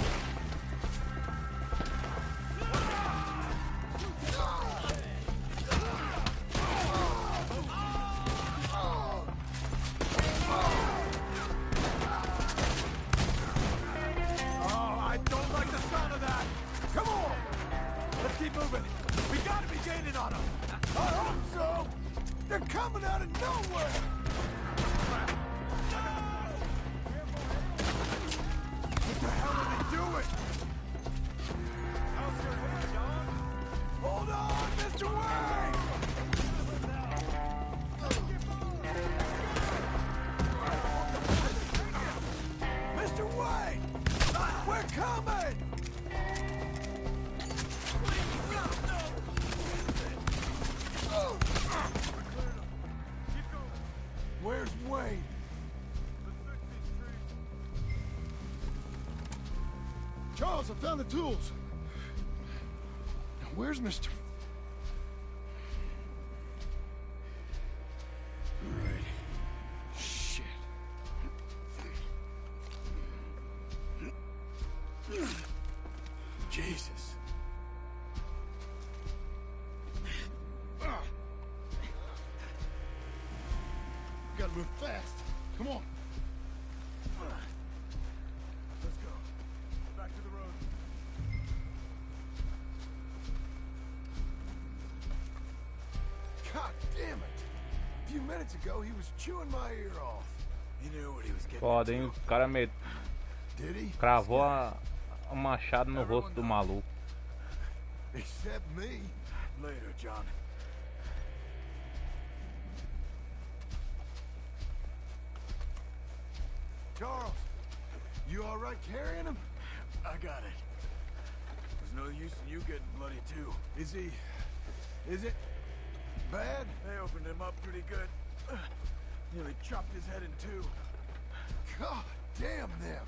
Oh, I don't like the sound of that! Come on! Let's keep moving! We gotta be gaining on them! I hope so! They're coming out of nowhere! What the hell are they doing? How's your hair, Don? Hold on, Mr. Wayne! Mr. Wayne! We're coming! Where's Wayne? Charles, I found the tools. Now where's Mr. All right. Shit. Jesus. Move fast. Come on. Let's go. Back to the road. God damn it. A few minutes ago, he was chewing my ear off. He knew what he was getting Foda, hein? O cara Did he? cravou a machado no rosto do maluco. Except me. Later, John. Charles, you all right carrying him? I got it. There's no use in you getting bloody too. Is it bad? They opened him up pretty good. Nearly chopped his head in two. God damn them.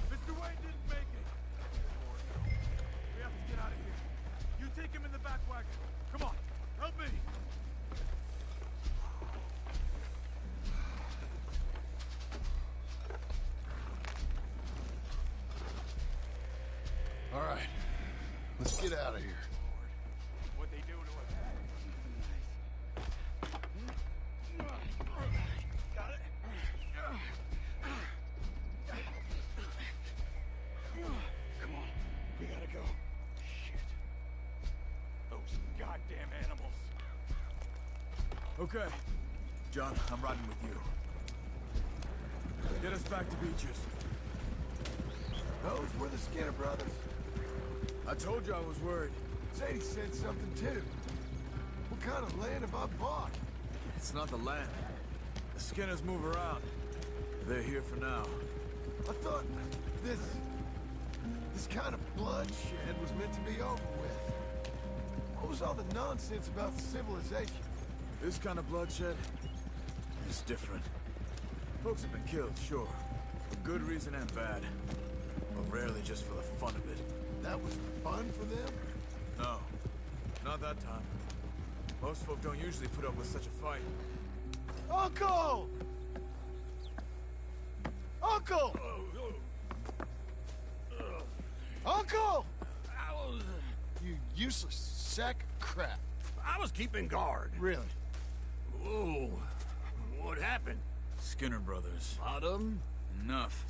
Mr. Wayne didn't make it. We have to get out of here. You take him in the back wagon. Come on, help me. All right, let's get out of here. What they do to us. Got it. Come on, we gotta go. Shit. Those goddamn animals. Okay. John, I'm riding with you. Get us back to Beaches. Those were the Skinner brothers. I told you I was worried. Sadie said something too. What kind of land have I bought? It's not the land. The Skinners move around. They're here for now. I thought this kind of bloodshed was meant to be over with. What was all the nonsense about civilization? This kind of bloodshed is different. Folks have been killed, sure. For good reason and bad. But rarely just for the fun of it. That was fun for them? No. Not that time. Most folk don't usually put up with such a fight. Uncle! Uncle! Uncle! You useless sack of crap. I was keeping guard. Really? Whoa. What happened? Skinner brothers. Bottom? Enough.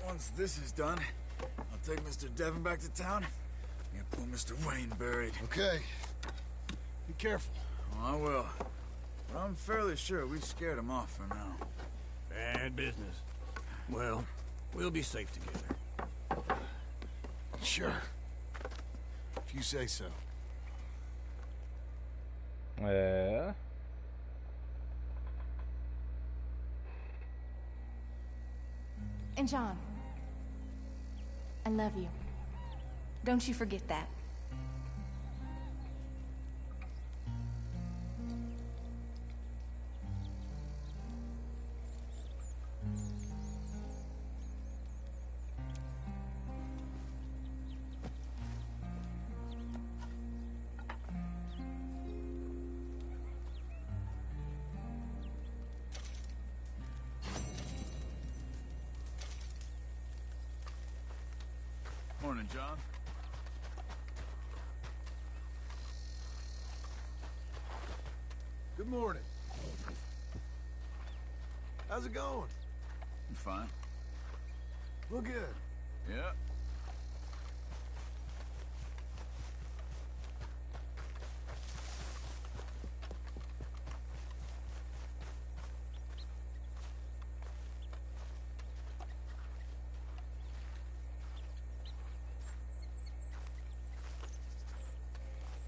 Once this is done, I'll take Mr. Devon back to town and poor Mr. Wayne buried. Okay. Be careful. Oh, I will. But I'm fairly sure we've scared him off for now. Bad business. Well, we'll be safe together. Sure. If you say so. É. And John, I love you. Don't you forget that. Morning, John. Good morning. How's it going? You fine? Well, good. Yeah.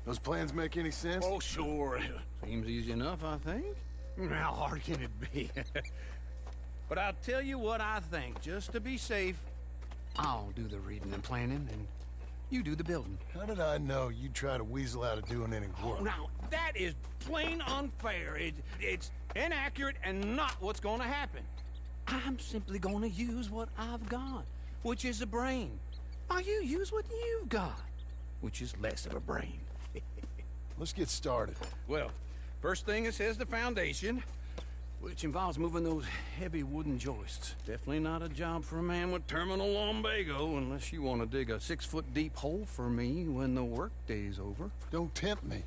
Those plans make any sense? Oh, sure. Seems easy enough, I think. How hard can it be? But I'll tell you what I think. Just to be safe, I'll do the reading and planning, and you do the building. How did I know you'd try to weasel out of doing any work? Oh, now, that is plain unfair. It's inaccurate and not what's going to happen. I'm simply going to use what I've got, which is a brain. While you use what you've got, which is less of a brain. Let's get started. Well, first thing it says the foundation, which involves moving those heavy wooden joists. Definitely not a job for a man with terminal lumbago, unless you want to dig a 6-foot deep hole for me when the workday's over. Don't tempt me.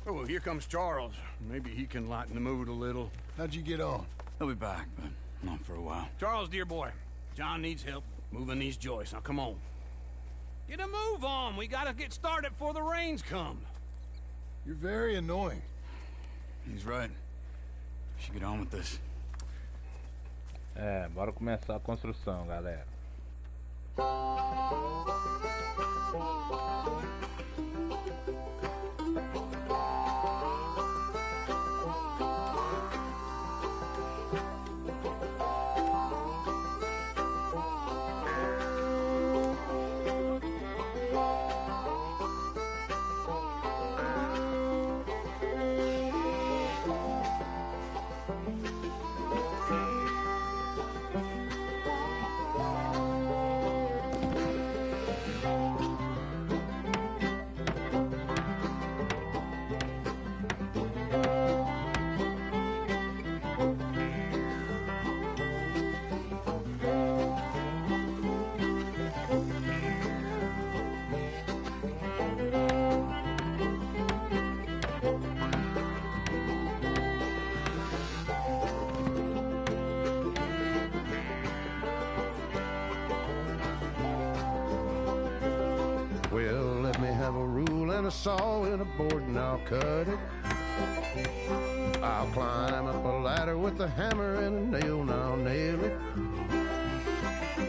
Oh, here comes Charles. Maybe he can lighten the mood a little. How'd you get on? He'll be back, but not for a while. Charles, dear boy, John needs help moving these joists. Now, come on. Get a move on. We gotta get started before the rains come. You're very annoying. He's right. We should get on with this. É, bora começar a construção, galera. Well, let me have a rule and a saw and a board and I'll cut it. I'll climb up a ladder with a hammer and a nail and I'll nail it.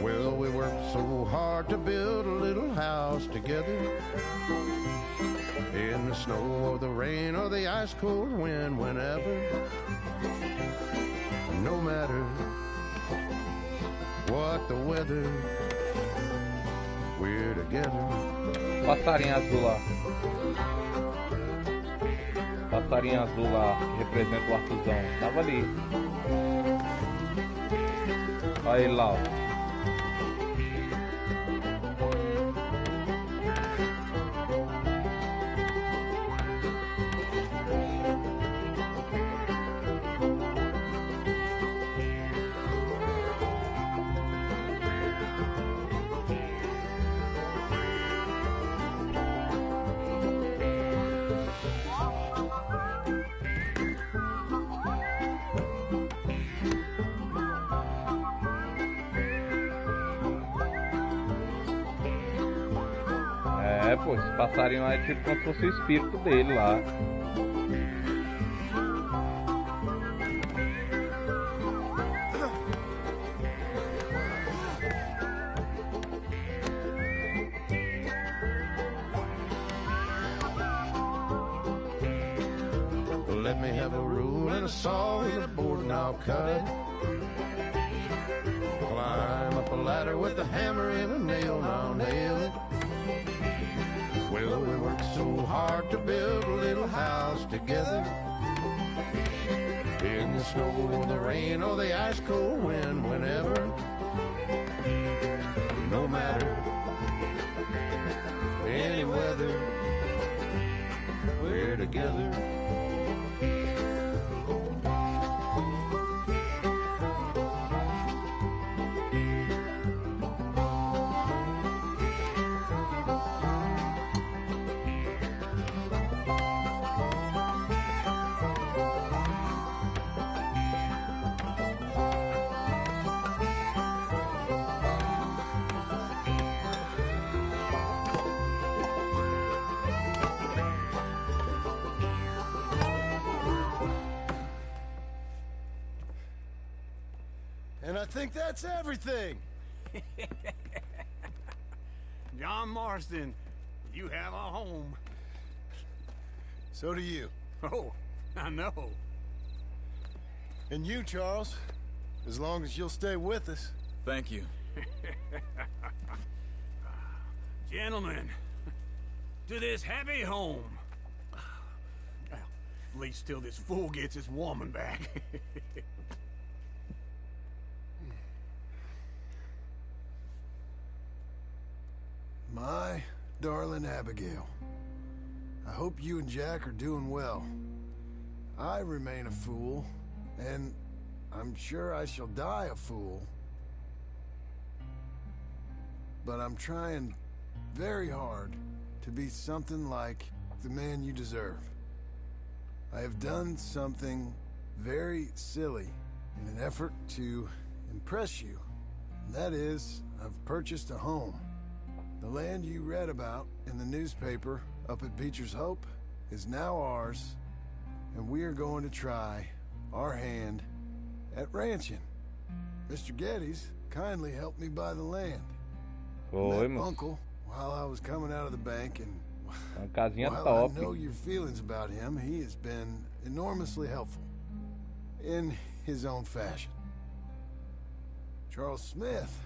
Well, we worked so hard to build a little house together. In the snow or the rain or the ice cold wind, whenever. No matter what the weather, we're together. Passarinho azul lá. Passarinho azul lá, que representa o artesão. Tava ali. Olha ele lá, ó. É, pô, esse passarinho lá é tipo como se fosse o espírito dele lá. Let me have a rule and a saw and a board and I'll cut it. Climb up a ladder with a hammer and a nail and I'll nail it. Well, we worked so hard to build a little house together. In the snow or the rain or the ice cold wind, whenever. No matter any weather, we're together. And I think that's everything. John Marston, you have a home. So do you. Oh, I know. And you, Charles, as long as you'll stay with us. Thank you. Gentlemen, to this happy home. Well, at least till this fool gets his woman back. My darling Abigail, I hope you and Jack are doing well. I remain a fool, and I'm sure I shall die a fool. But I'm trying very hard to be something like the man you deserve. I have done something very silly in an effort to impress you. And that is, I've purchased a home. The land you read about in the newspaper up at Beecher's Hope is now ours, and we are going to try our hand at ranching. Mr. Geddes kindly helped me buy the land. Met Uncle while I was coming out of the bank, and while I know your feelings about him, he has been enormously helpful in his own fashion. Charles Smith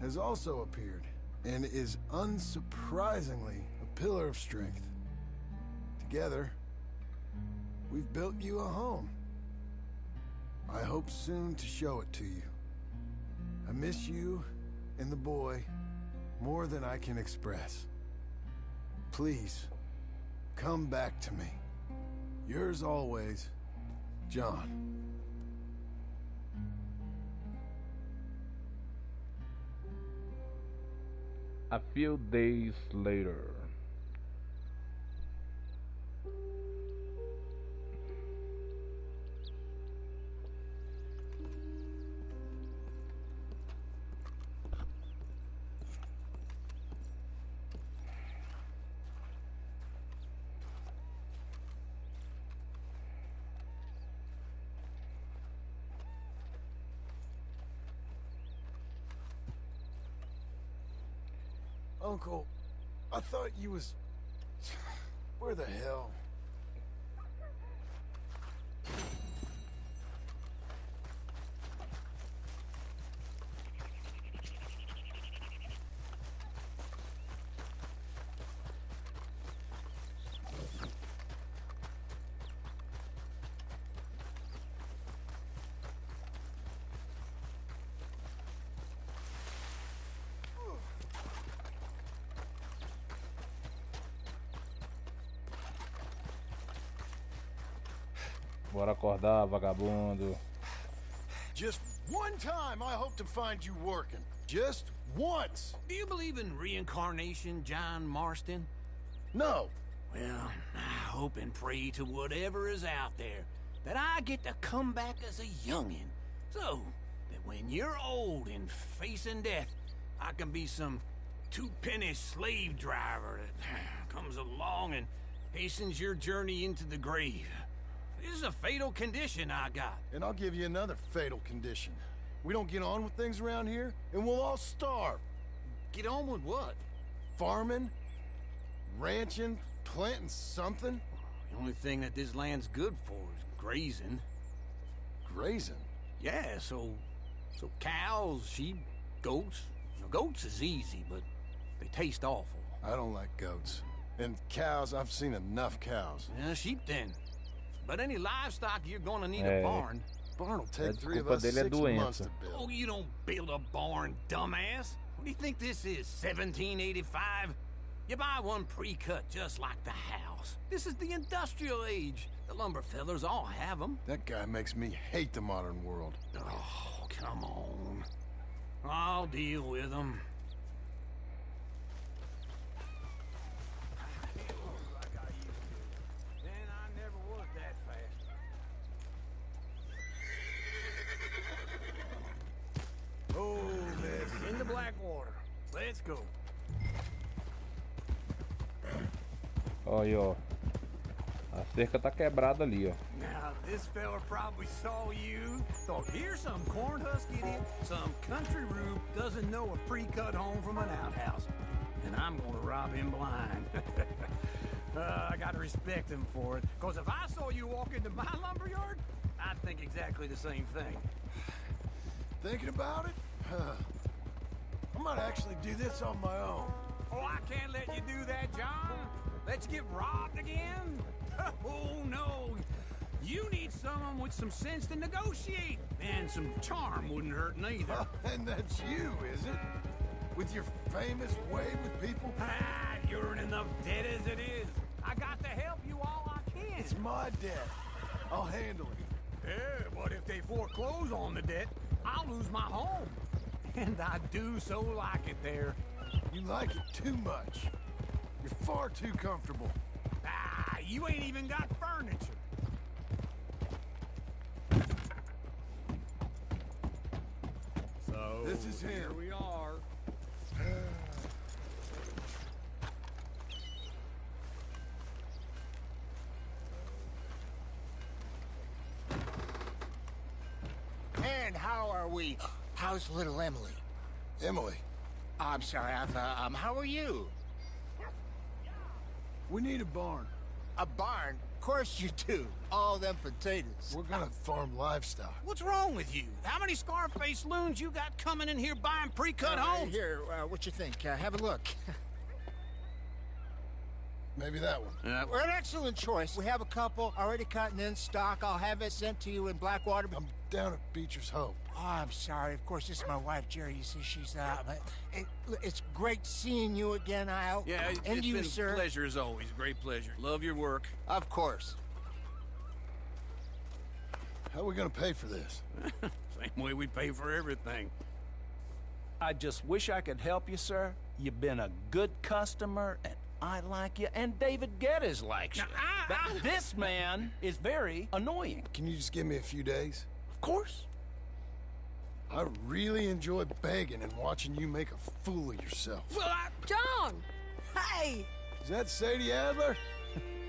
has also appeared and is unsurprisingly a pillar of strength. Together, we've built you a home. I hope soon to show it to you. I miss you and the boy more than I can express. Please, come back to me. Yours always, John. A few days later. Uncle, I thought you was... Where the hell? Bora acordar, vagabundo. Just one time I hope to find you working. Just once. Do you believe in reincarnation, John Marston? No. Well, I hope and pray to whatever is out there that I get to come back as a youngin', so that when you're old and facing death, I can be some two-penny slave driver that comes along and hastens your journey into the grave. This is a fatal condition I got. And I'll give you another fatal condition. We don't get on with things around here, and we'll all starve. Get on with what? Farming, ranching, planting something. The only thing that this land's good for is grazing. Grazing? Yeah, so cows, sheep, goats. Now, goats is easy, but they taste awful. I don't like goats. And cows, I've seen enough cows. Yeah, sheep then. But any livestock, you're gonna need a barn. Barn will take 3 of us 6 months to build. Oh, you don't build a barn, dumbass. What do you think this is, 1785? You buy one pre-cut just like the house. This is the industrial age. The lumber fellers all have them. That guy makes me hate the modern world. Oh, come on. I'll deal with them. Oh, miss. In the Blackwater. Let's go. Olha, ó. A cerca tá quebrada ali, ó. Now, this fella probably saw you. Thought, here's some cornhusk idiot. Some country rube doesn't know a pre-cut home from an outhouse. And I'm gonna rob him blind. I gotta respect him for it. Cause if I saw you walk into my lumberyard, I'd think exactly the same thing. Thinking about it? I might actually do this on my own. Oh, I can't let you do that, John. Let you get robbed again? Oh, no. You need someone with some sense to negotiate. And some charm wouldn't hurt neither. And that's you, is it? With your famous way with people? Ah, you're in enough debt as it is. I got to help you all I can. It's my debt. I'll handle it. Yeah, but if they foreclose on the debt, I'll lose my home. And I do so like it there. You like it too much. You're far too comfortable. Ah, you ain't even got furniture. This is him. Here we are. And how are we? How's little Emily? Emily, I'm sorry, how are you? we need a barn. A barn? Of course you do. All them potatoes. We're gonna farm livestock. What's wrong with you? How many Scarface loons you got coming in here buying pre-cut homes? Here, what you think? Have a look. Maybe that one. We're an excellent choice. We have a couple already cut and in stock. I'll have it sent to you in Blackwater. I'm down at Beecher's Hope. Oh, I'm sorry. Of course, this is my wife, Jerry. You see, she's it's great seeing you again, Al. Yeah, and it's you, been sir. a pleasure as always. Great pleasure. Love your work. Of course. How are we gonna pay for this? Same way we pay for everything. I just wish I could help you, sir. You've been a good customer, and I like you, and David Geddes likes you. But this man is very annoying. Can you just give me a few days? Of course. I really enjoy begging and watching you make a fool of yourself. John! Hey! Is that Sadie Adler?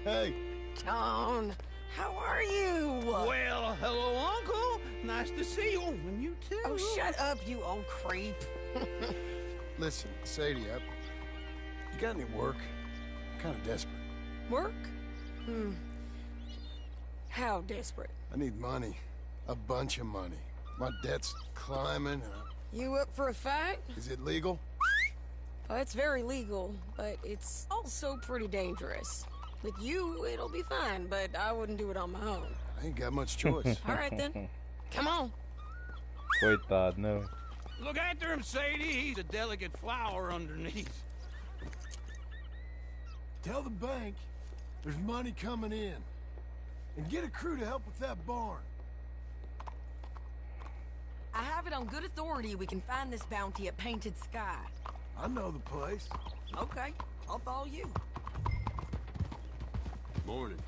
Hey. John, how are you? Well, hello, Uncle. Nice to see you. And you too. Oh, shut up, you old creep. Listen, Sadie, you got any work? I'm kind of desperate. Work? How desperate? I need money. A bunch of money. My debt's climbing. You up for a fight? Is it legal? Oh, it's very legal, but it's also pretty dangerous. With you, it'll be fine, but I wouldn't do it on my own. I ain't got much choice. All right, then. Come on. Coitado, né? Look after him, Sadie. He's a delicate flower underneath. Tell the bank there's money coming in. And get a crew to help with that barn. I have it on good authority we can find this bounty at Painted Sky. I know the place. Okay, I'll follow you. Morning.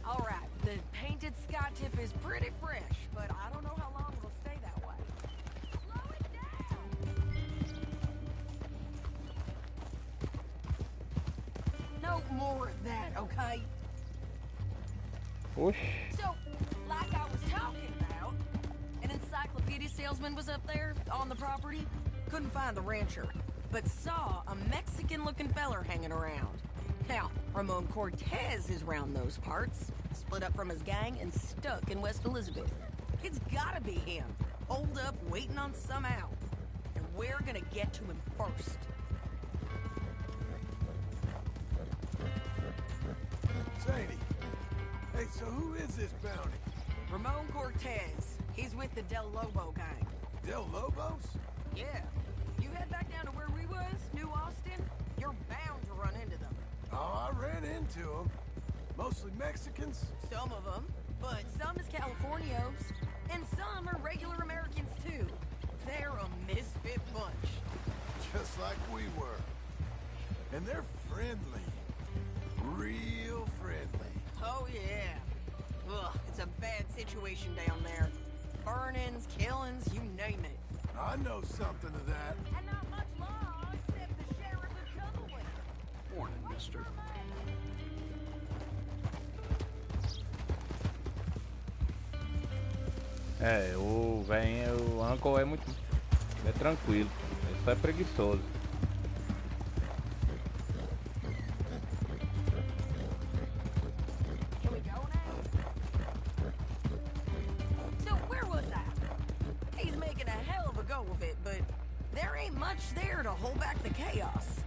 All right, the Painted Sky tip is pretty fresh, but I don't know how long it'll stay that way. Slow it down! No more of that, okay? Oxi. So, like I was talking about, an encyclopedia salesman was up there on the property. Couldn't find the rancher, but saw a Mexican-looking feller hanging around. Now, Ramon Cortez is round those parts, split up from his gang and stuck in West Elizabeth. It's gotta be him, holed up waiting on some out. And we're gonna get to him first. Sadie. Hey, so who is this bounty? Ramon Cortez. He's with the Del Lobo gang. Del Lobos? Yeah. You head back down to where we was, New Austin, you're bound to run into them. Oh, I ran into them. Mostly Mexicans. Some of them, but some is Californios, and some are regular Americans too. They're a misfit bunch. Just like we were. And they're friendly. Real friendly. Oh yeah. Ugh, it's a bad situation down there. Burnings, killings, you name it. I know something of that. And not much law, except the sheriff is coming with. Morning, mister. É, o velho, o Uncle é muito. É tranquilo. Ele só é preguiçoso. Can we go now? So where was I? He's making a hell of a go of it, but there ain't much there to hold back the chaos.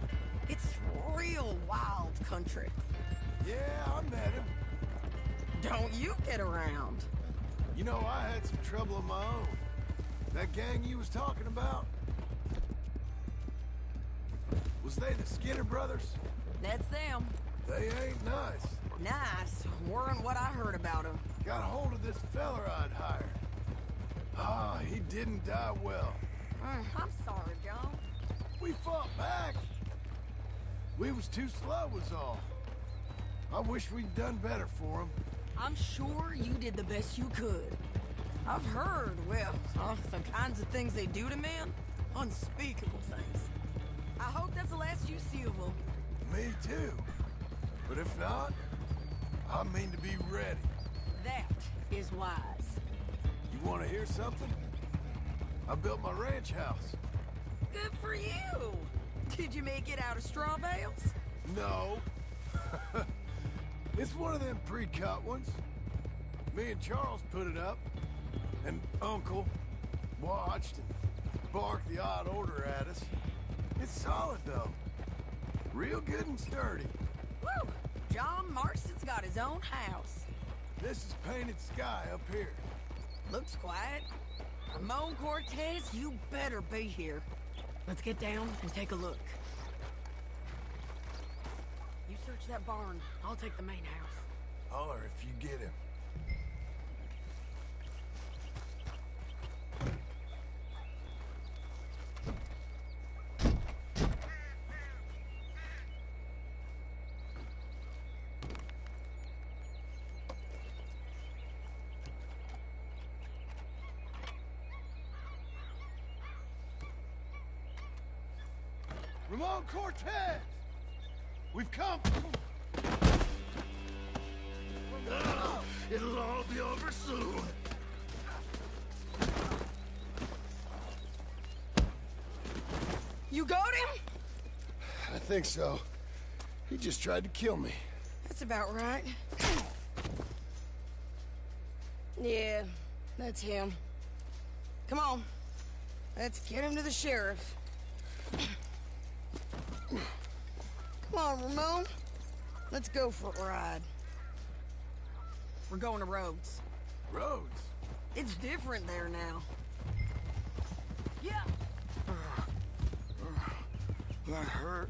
It's real wild country. Yeah, I met him. Don't you get around. You know, I had some trouble of my own. That gang you was talking about? Was they the Skinner brothers? That's them. They ain't nice. Nice. Weren't what I heard about them. Got hold of this feller I'd hired. Ah, he didn't die well. I'm sorry, John. We fought back. We was too slow was all. I wish we'd done better for him. I'm sure you did the best you could. I've heard, well, the kinds of things they do to men. Unspeakable things. I hope that's the last you see of them. Me too. But if not, I mean to be ready. That is wise. You want to hear something? I built my ranch house. Good for you. Did you make it out of straw bales? No. It's one of them pre-cut ones. Me and Charles put it up, and Uncle watched and barked the odd order at us. It's solid, though. Real good and sturdy. Woo! John Marston's got his own house. This is painted sky up here. Looks quiet. Ramon Cortez, you better be here. Let's get down and take a look. You search that barn. I'll take the main house. Holler if you get him. Ramon Cortez! We've come! It'll all be over soon. You got him? I think so. He just tried to kill me. That's about right. Yeah, that's him. Come on. Let's get him to the sheriff. Come on, Ramon. Let's go for a ride. We're going to Rhodes. Rhodes? It's different there now. Yeah. That hurt.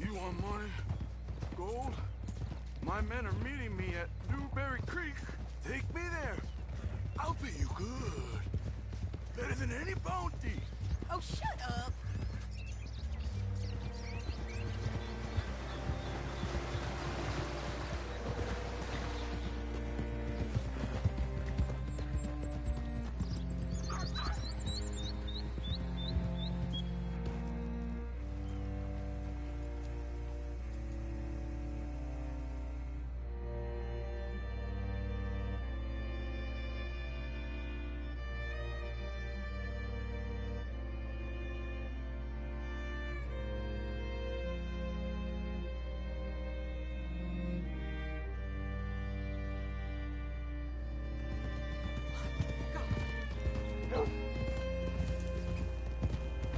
You want money? Gold? My men are meeting me at Newberry Creek. Take me there. I'll pay you good. Better than any bounty. Oh, shut up.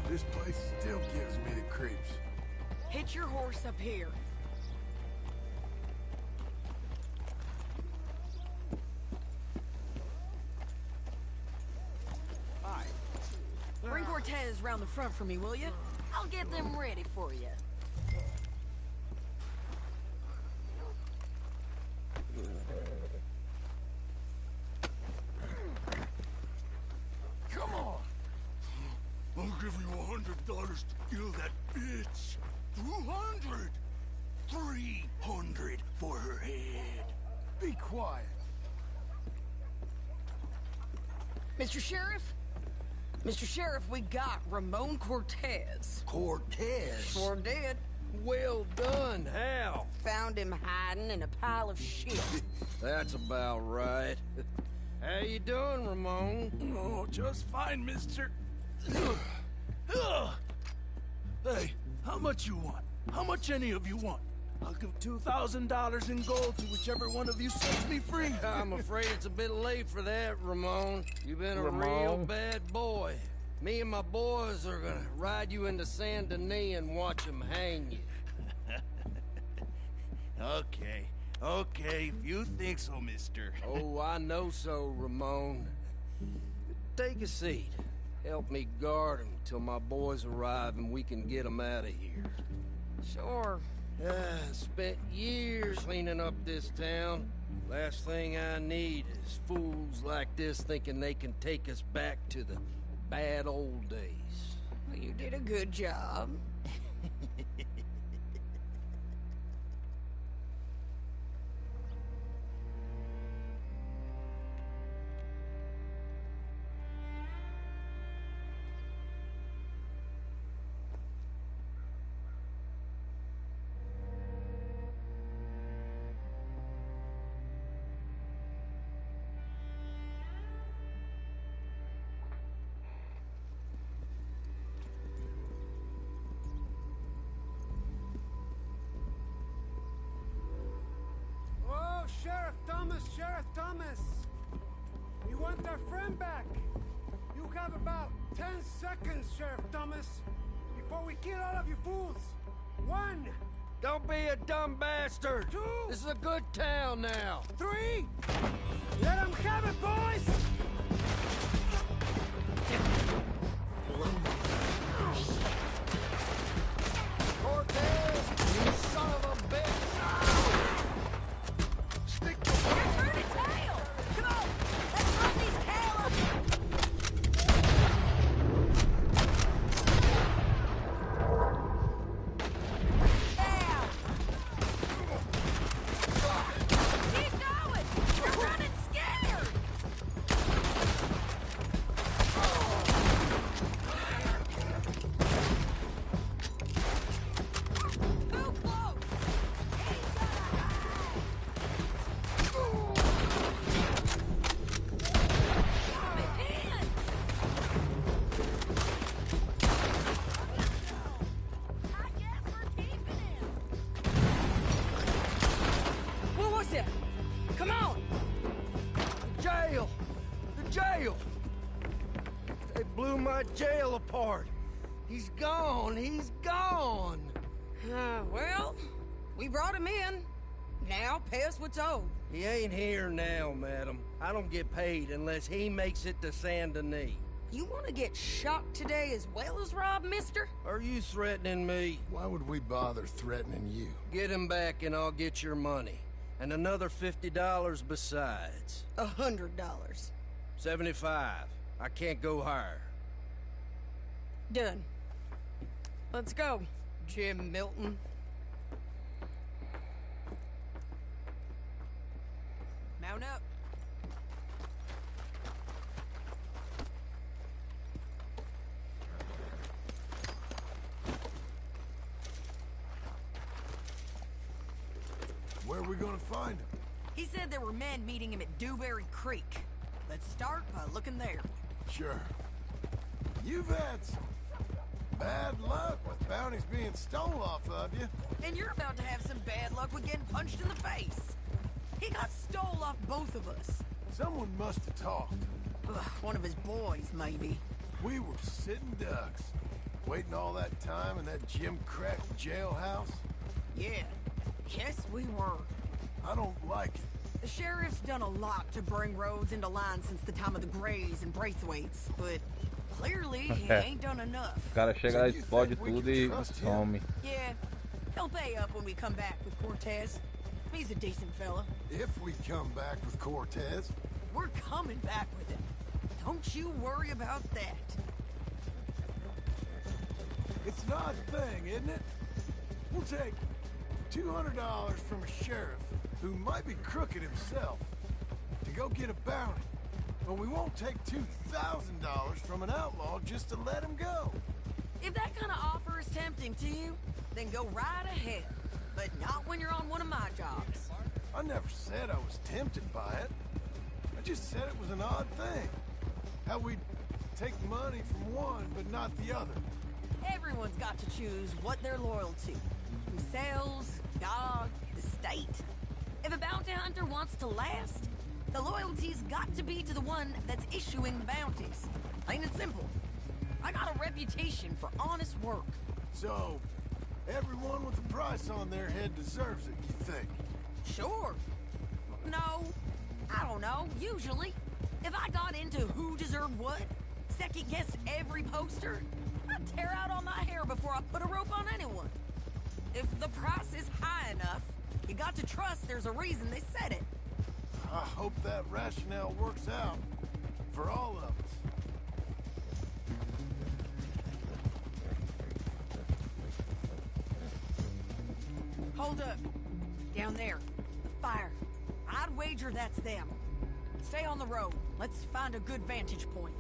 This place still gives me the creeps. Hitch your horse up here. Hi. Bring Cortez round the front for me, will you? I'll get them ready for you. Come on. I'll give you $100 to kill that bitch. 200. 300 for her head. Be quiet. Mr. Sheriff? Mr. Sheriff, we got Ramon Cortez. Cortez? Sure did. Well done, Hal. Found him hiding in a pile of shit. That's about right. How you doing, Ramon? Oh, just fine, mister. Hey, how much you want? How much any of you want? I'll give $2,000 in gold to whichever one of you sets me free. I'm afraid it's a bit late for that, Ramon. You've been a real bad boy. Me and my boys are gonna ride you into Saint Denis and watch them hang you. Okay, if you think so, mister. Oh, I know so, Ramon. Take a seat. Help me guard them till my boys arrive and we can get them out of here. Sure. Spent years cleaning up this town. Last thing I need is fools like this thinking they can take us back to the bad old days. Well, you did a good job. Thomas, Sheriff Thomas. You want our friend back? You have about 10 seconds, Sheriff Thomas, before we kill all of you fools. 1. Don't be a dumb bastard. 2. This is a good town now. 3. Let them have it, boys. Cortez, you son of a bitch! Stick to You're turning tail! Come on, let's run these tails! Down! Keep going! You're running scared! Too close! He's gonna hide! Coming in! I guess we're keeping him! What was it? Come on! jail! The jail! They blew my jail apart. He's gone. He's gone. Well, we brought him in. Now, pay us what's owed. He ain't here now, madam. I don't get paid unless he makes it to Saint Denis. You want to get shot today as well as rob, mister? Are you threatening me? Why would we bother threatening you? Get him back and I'll get your money. And another $50 besides. $100. 75. I can't go higher. Done. Let's go, Jim Milton. Mount up. Where are we gonna find him? He said there were men meeting him at Dewberry Creek. Let's start by looking there. Sure. You've had some bad luck with bounties being stole off of you. And you're about to have some bad luck with getting punched in the face. He got stole off both of us. Someone must have talked. Ugh, one of his boys, maybe. We were sitting ducks, waiting all that time in that Jim Crack jailhouse. Yeah. Yes, we were. I don't like it. The sheriff's done a lot to bring roads into line since the time of the Grays and Braithwaites, but clearly he ain't done enough. O cara chega lá, explode tudo e some. Yeah, he'll pay up when we come back with Cortez. He's a decent fella. If we come back with Cortez. We're coming back with him. Don't you worry about that. It's an odd thing, isn't it? We'll take $200 from a sheriff who might be crooked himself to go get a bounty. But we won't take $2,000 from an outlaw just to let him go. If that kind of offer is tempting to you, then go right ahead. But not when you're on one of my jobs. I never said I was tempted by it. I just said it was an odd thing. How we'd take money from one but not the other. Everyone's got to choose what they're loyal to. Themselves, God, the state. If a bounty hunter wants to last, the loyalty's got to be to the one that's issuing the bounties. Plain and simple. I got a reputation for honest work. So, everyone with a price on their head deserves it, you think? Sure. No, I don't know, usually. If I got into who deserved what, second-guessed every poster, I'd tear out all my hair before I put a rope on anyone. If the price is high enough, you got to trust there's a reason they said it. I hope that rationale works out for all of us. Hold up. Down there. The fire. I'd wager that's them. Stay on the road. Let's find a good vantage point.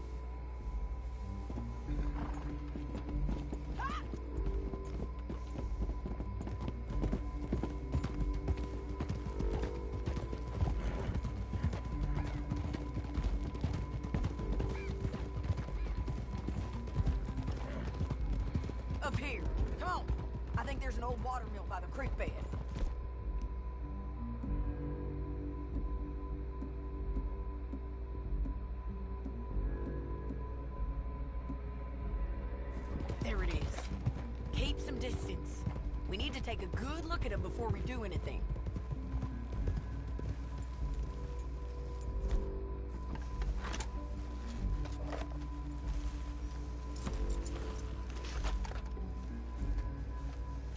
Up here. Come on. I think there's an old water mill by the creek bed. There it is. Keep some distance. We need to take a good look at him before we do anything.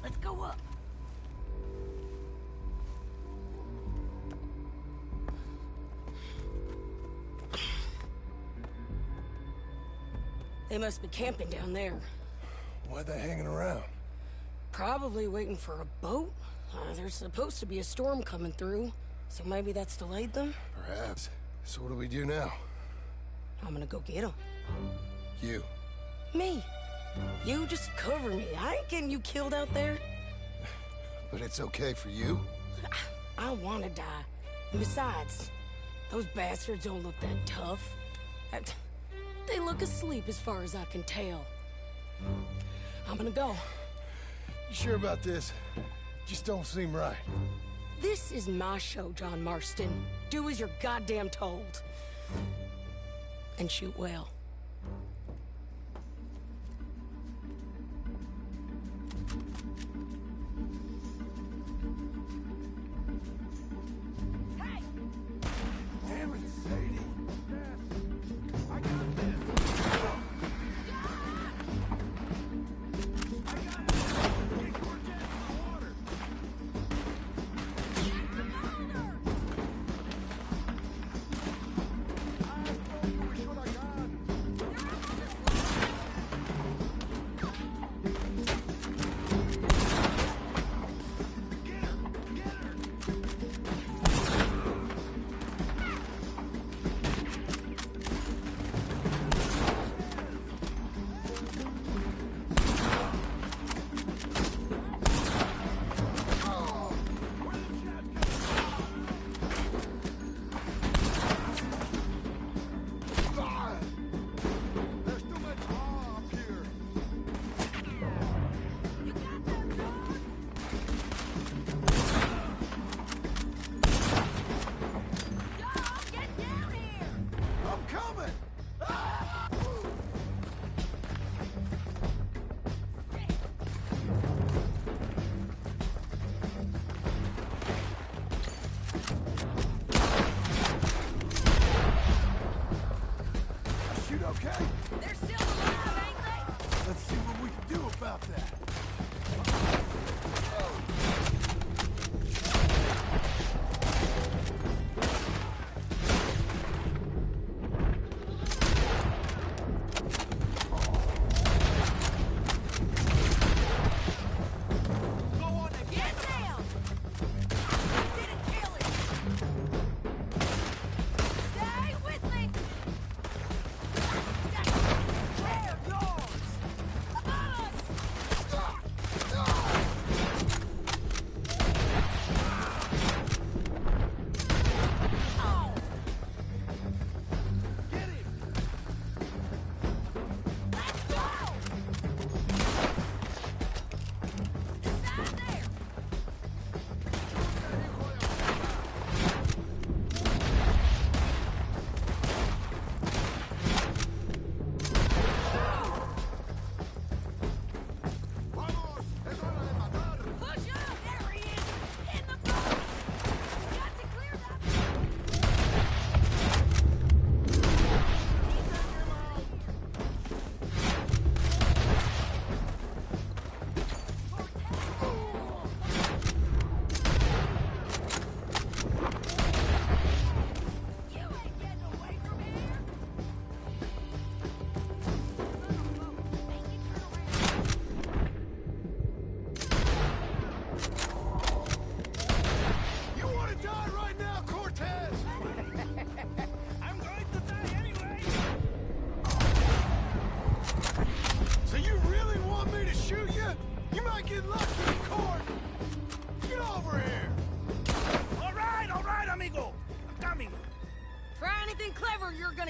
Let's go up. They must be camping down there. Why are they hanging around? Probably waiting for a boat. There's supposed to be a storm coming through, so maybe that's delayed them? Perhaps. So what do we do now? I'm gonna go get them. You. Me. You just cover me. I ain't getting you killed out there. But it's okay for you? I wanna die. And besides, those bastards don't look that tough. They look asleep as far as I can tell. I'm gonna go. You sure about this? Just don't seem right. This is my show, John Marston. Do as you're goddamn told. And shoot well. Damn it, Sadie. I got this.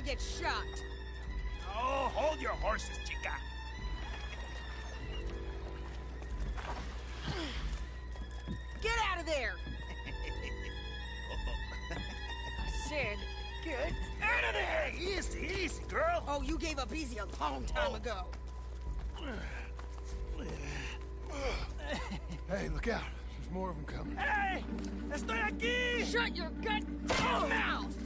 Get shot. Oh, hold your horses, chica. Get out of there! I said, get out of there! Easy, easy, girl. Oh, you gave up easy a long time ago. Hey, look out. There's more of them coming. Hey! Estoy aquí! Shut your goddamn mouth!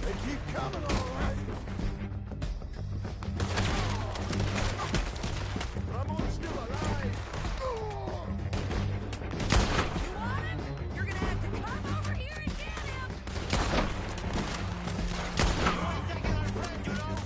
They keep coming, all right. Ramon's still alive. You want him? You're gonna have to come over here and get him! Taking our friend, you know?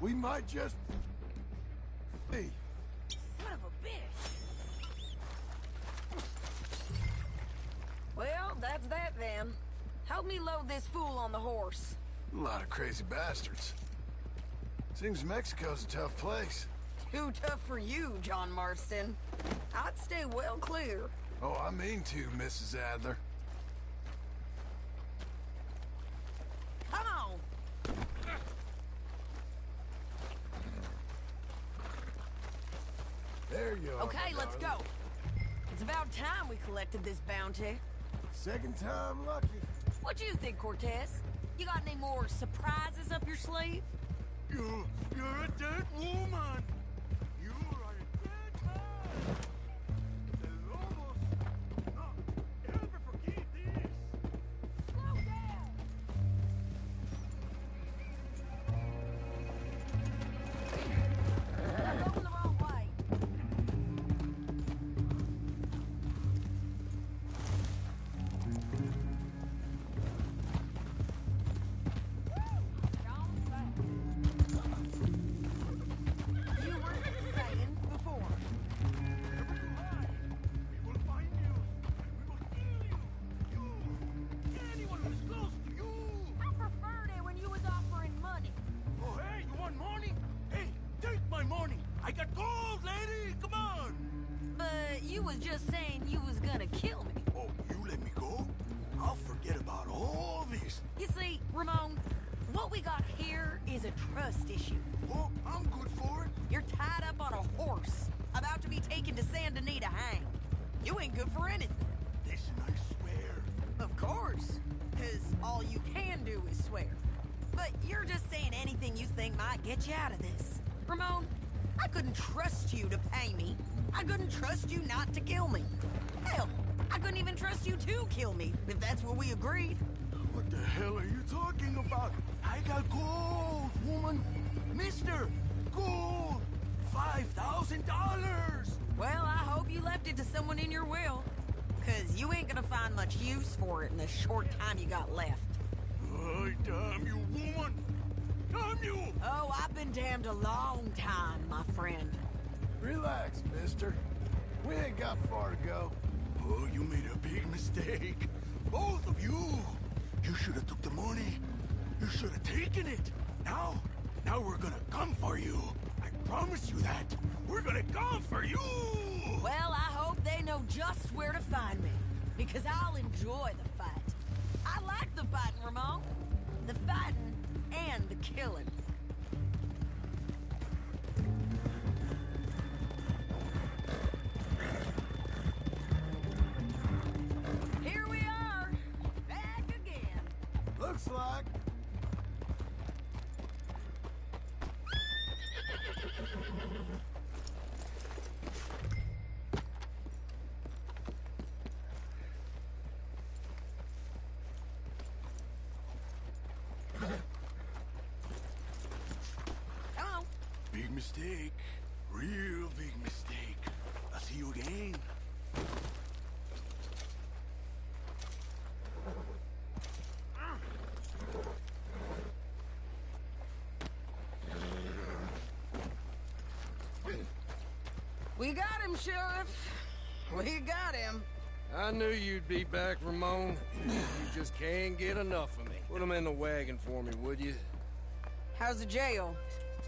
We might just... Hey. Son of a bitch! Well, that's that then. Help me load this fool on the horse. A lot of crazy bastards. Seems Mexico's a tough place. Too tough for you, John Marston. I'd stay well clear. Oh, I mean to, Mrs. Adler. Come on! There you are. Okay, let's go. It's about time we collected this bounty. Second time lucky. What do you think, Cortez? You got any more surprises up your sleeve? You're a dead woman! You are a dead man! The lobos not ever forget this! Slow down! You're going the wrong way. You were saying before. We will find you! We will kill you! You! Anyone who's close to you! I preferred it when you was offering money. Oh, hey, you want money? Hey, take my money! I got gold, lady! Come on! But you was just saying you was gonna kill me. Oh, you let me go? I'll forget about all this. You see, Ramon, what we got here is a trust issue. Oh, I'm good for it. You're tied up on a horse, about to be taken to Saint Denis to hang. You ain't good for anything. Listen, I swear. Of course, because all you can do is swear. But you're just saying anything you think might get you out of this. Ramon, I couldn't trust you to pay me. I couldn't trust you not to kill me. Hell, I couldn't even trust you to kill me, if that's what we agreed. What the hell are you talking about? I got gold, woman. Mister, gold. $5,000. Well, I hope you left it to someone in your will. Because you ain't gonna find much use for it in the short time you got left. Oh, damn you, woman. Damn you. Oh, I've been damned a long time, my friend. Relax, mister. We ain't got far to go. Oh, you made a big mistake. Both of you. You should have took the money. You should have taken it. Now we're gonna come for you. I promise you that. We're gonna come for you. Well, I hope they know just where to find me. Because I'll enjoy the fight. I like the fighting, Ramon. The fighting and the killing. Here we are. Back again. Looks like... Come on. Big mistake. Real big mistake. I'll see you again. We got him, Sheriff. We got him. I knew you'd be back, Ramon. You just can't get enough of me. Put him in the wagon for me, would you? How's the jail?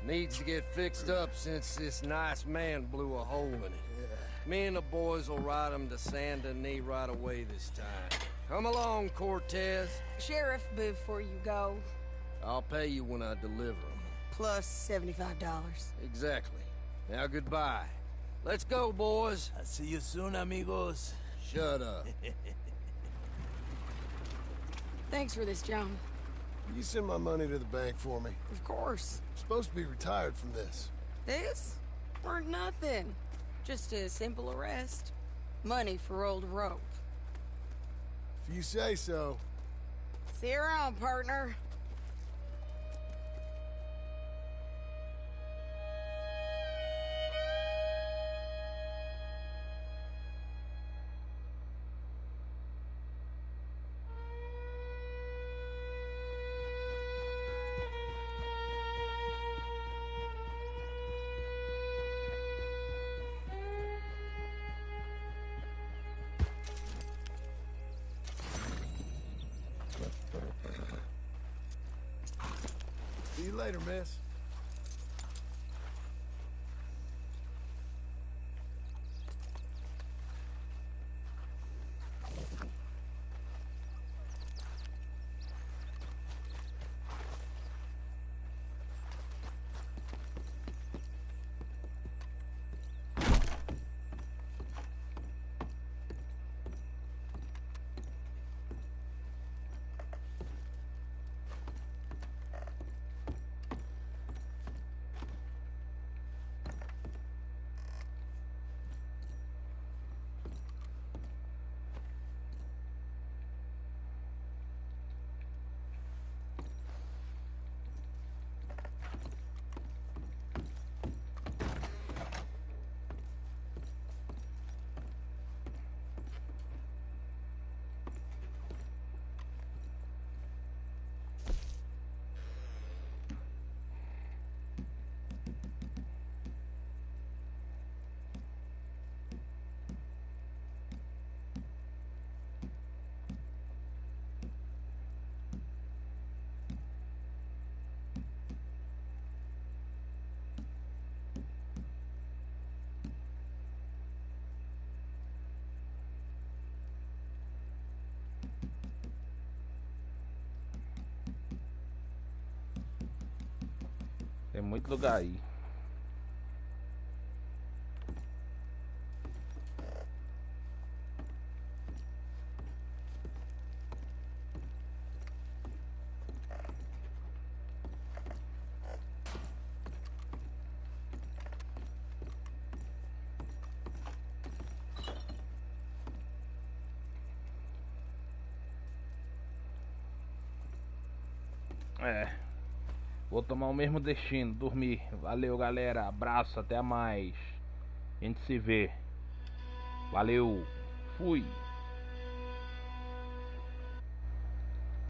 Needs to get fixed up since this nice man blew a hole in it. Me and the boys will ride him to Saint Denis right away this time. Come along, Cortez. Sheriff, before you go... I'll pay you when I deliver him. Plus $75. Exactly. Now goodbye. Let's go, boys. I'll see you soon, amigos. Shut up. Thanks for this, John. You send my money to the bank for me. Of course. I'm supposed to be retired from this. This? Weren't nothing. Just a simple arrest. Money for old rope. If you say so. See you around, partner. See you later, miss. Tem muito lugar aí. Vou tomar o mesmo destino, dormir. Valeu, galera. Abraço, até mais. A gente se vê. Valeu. Fui.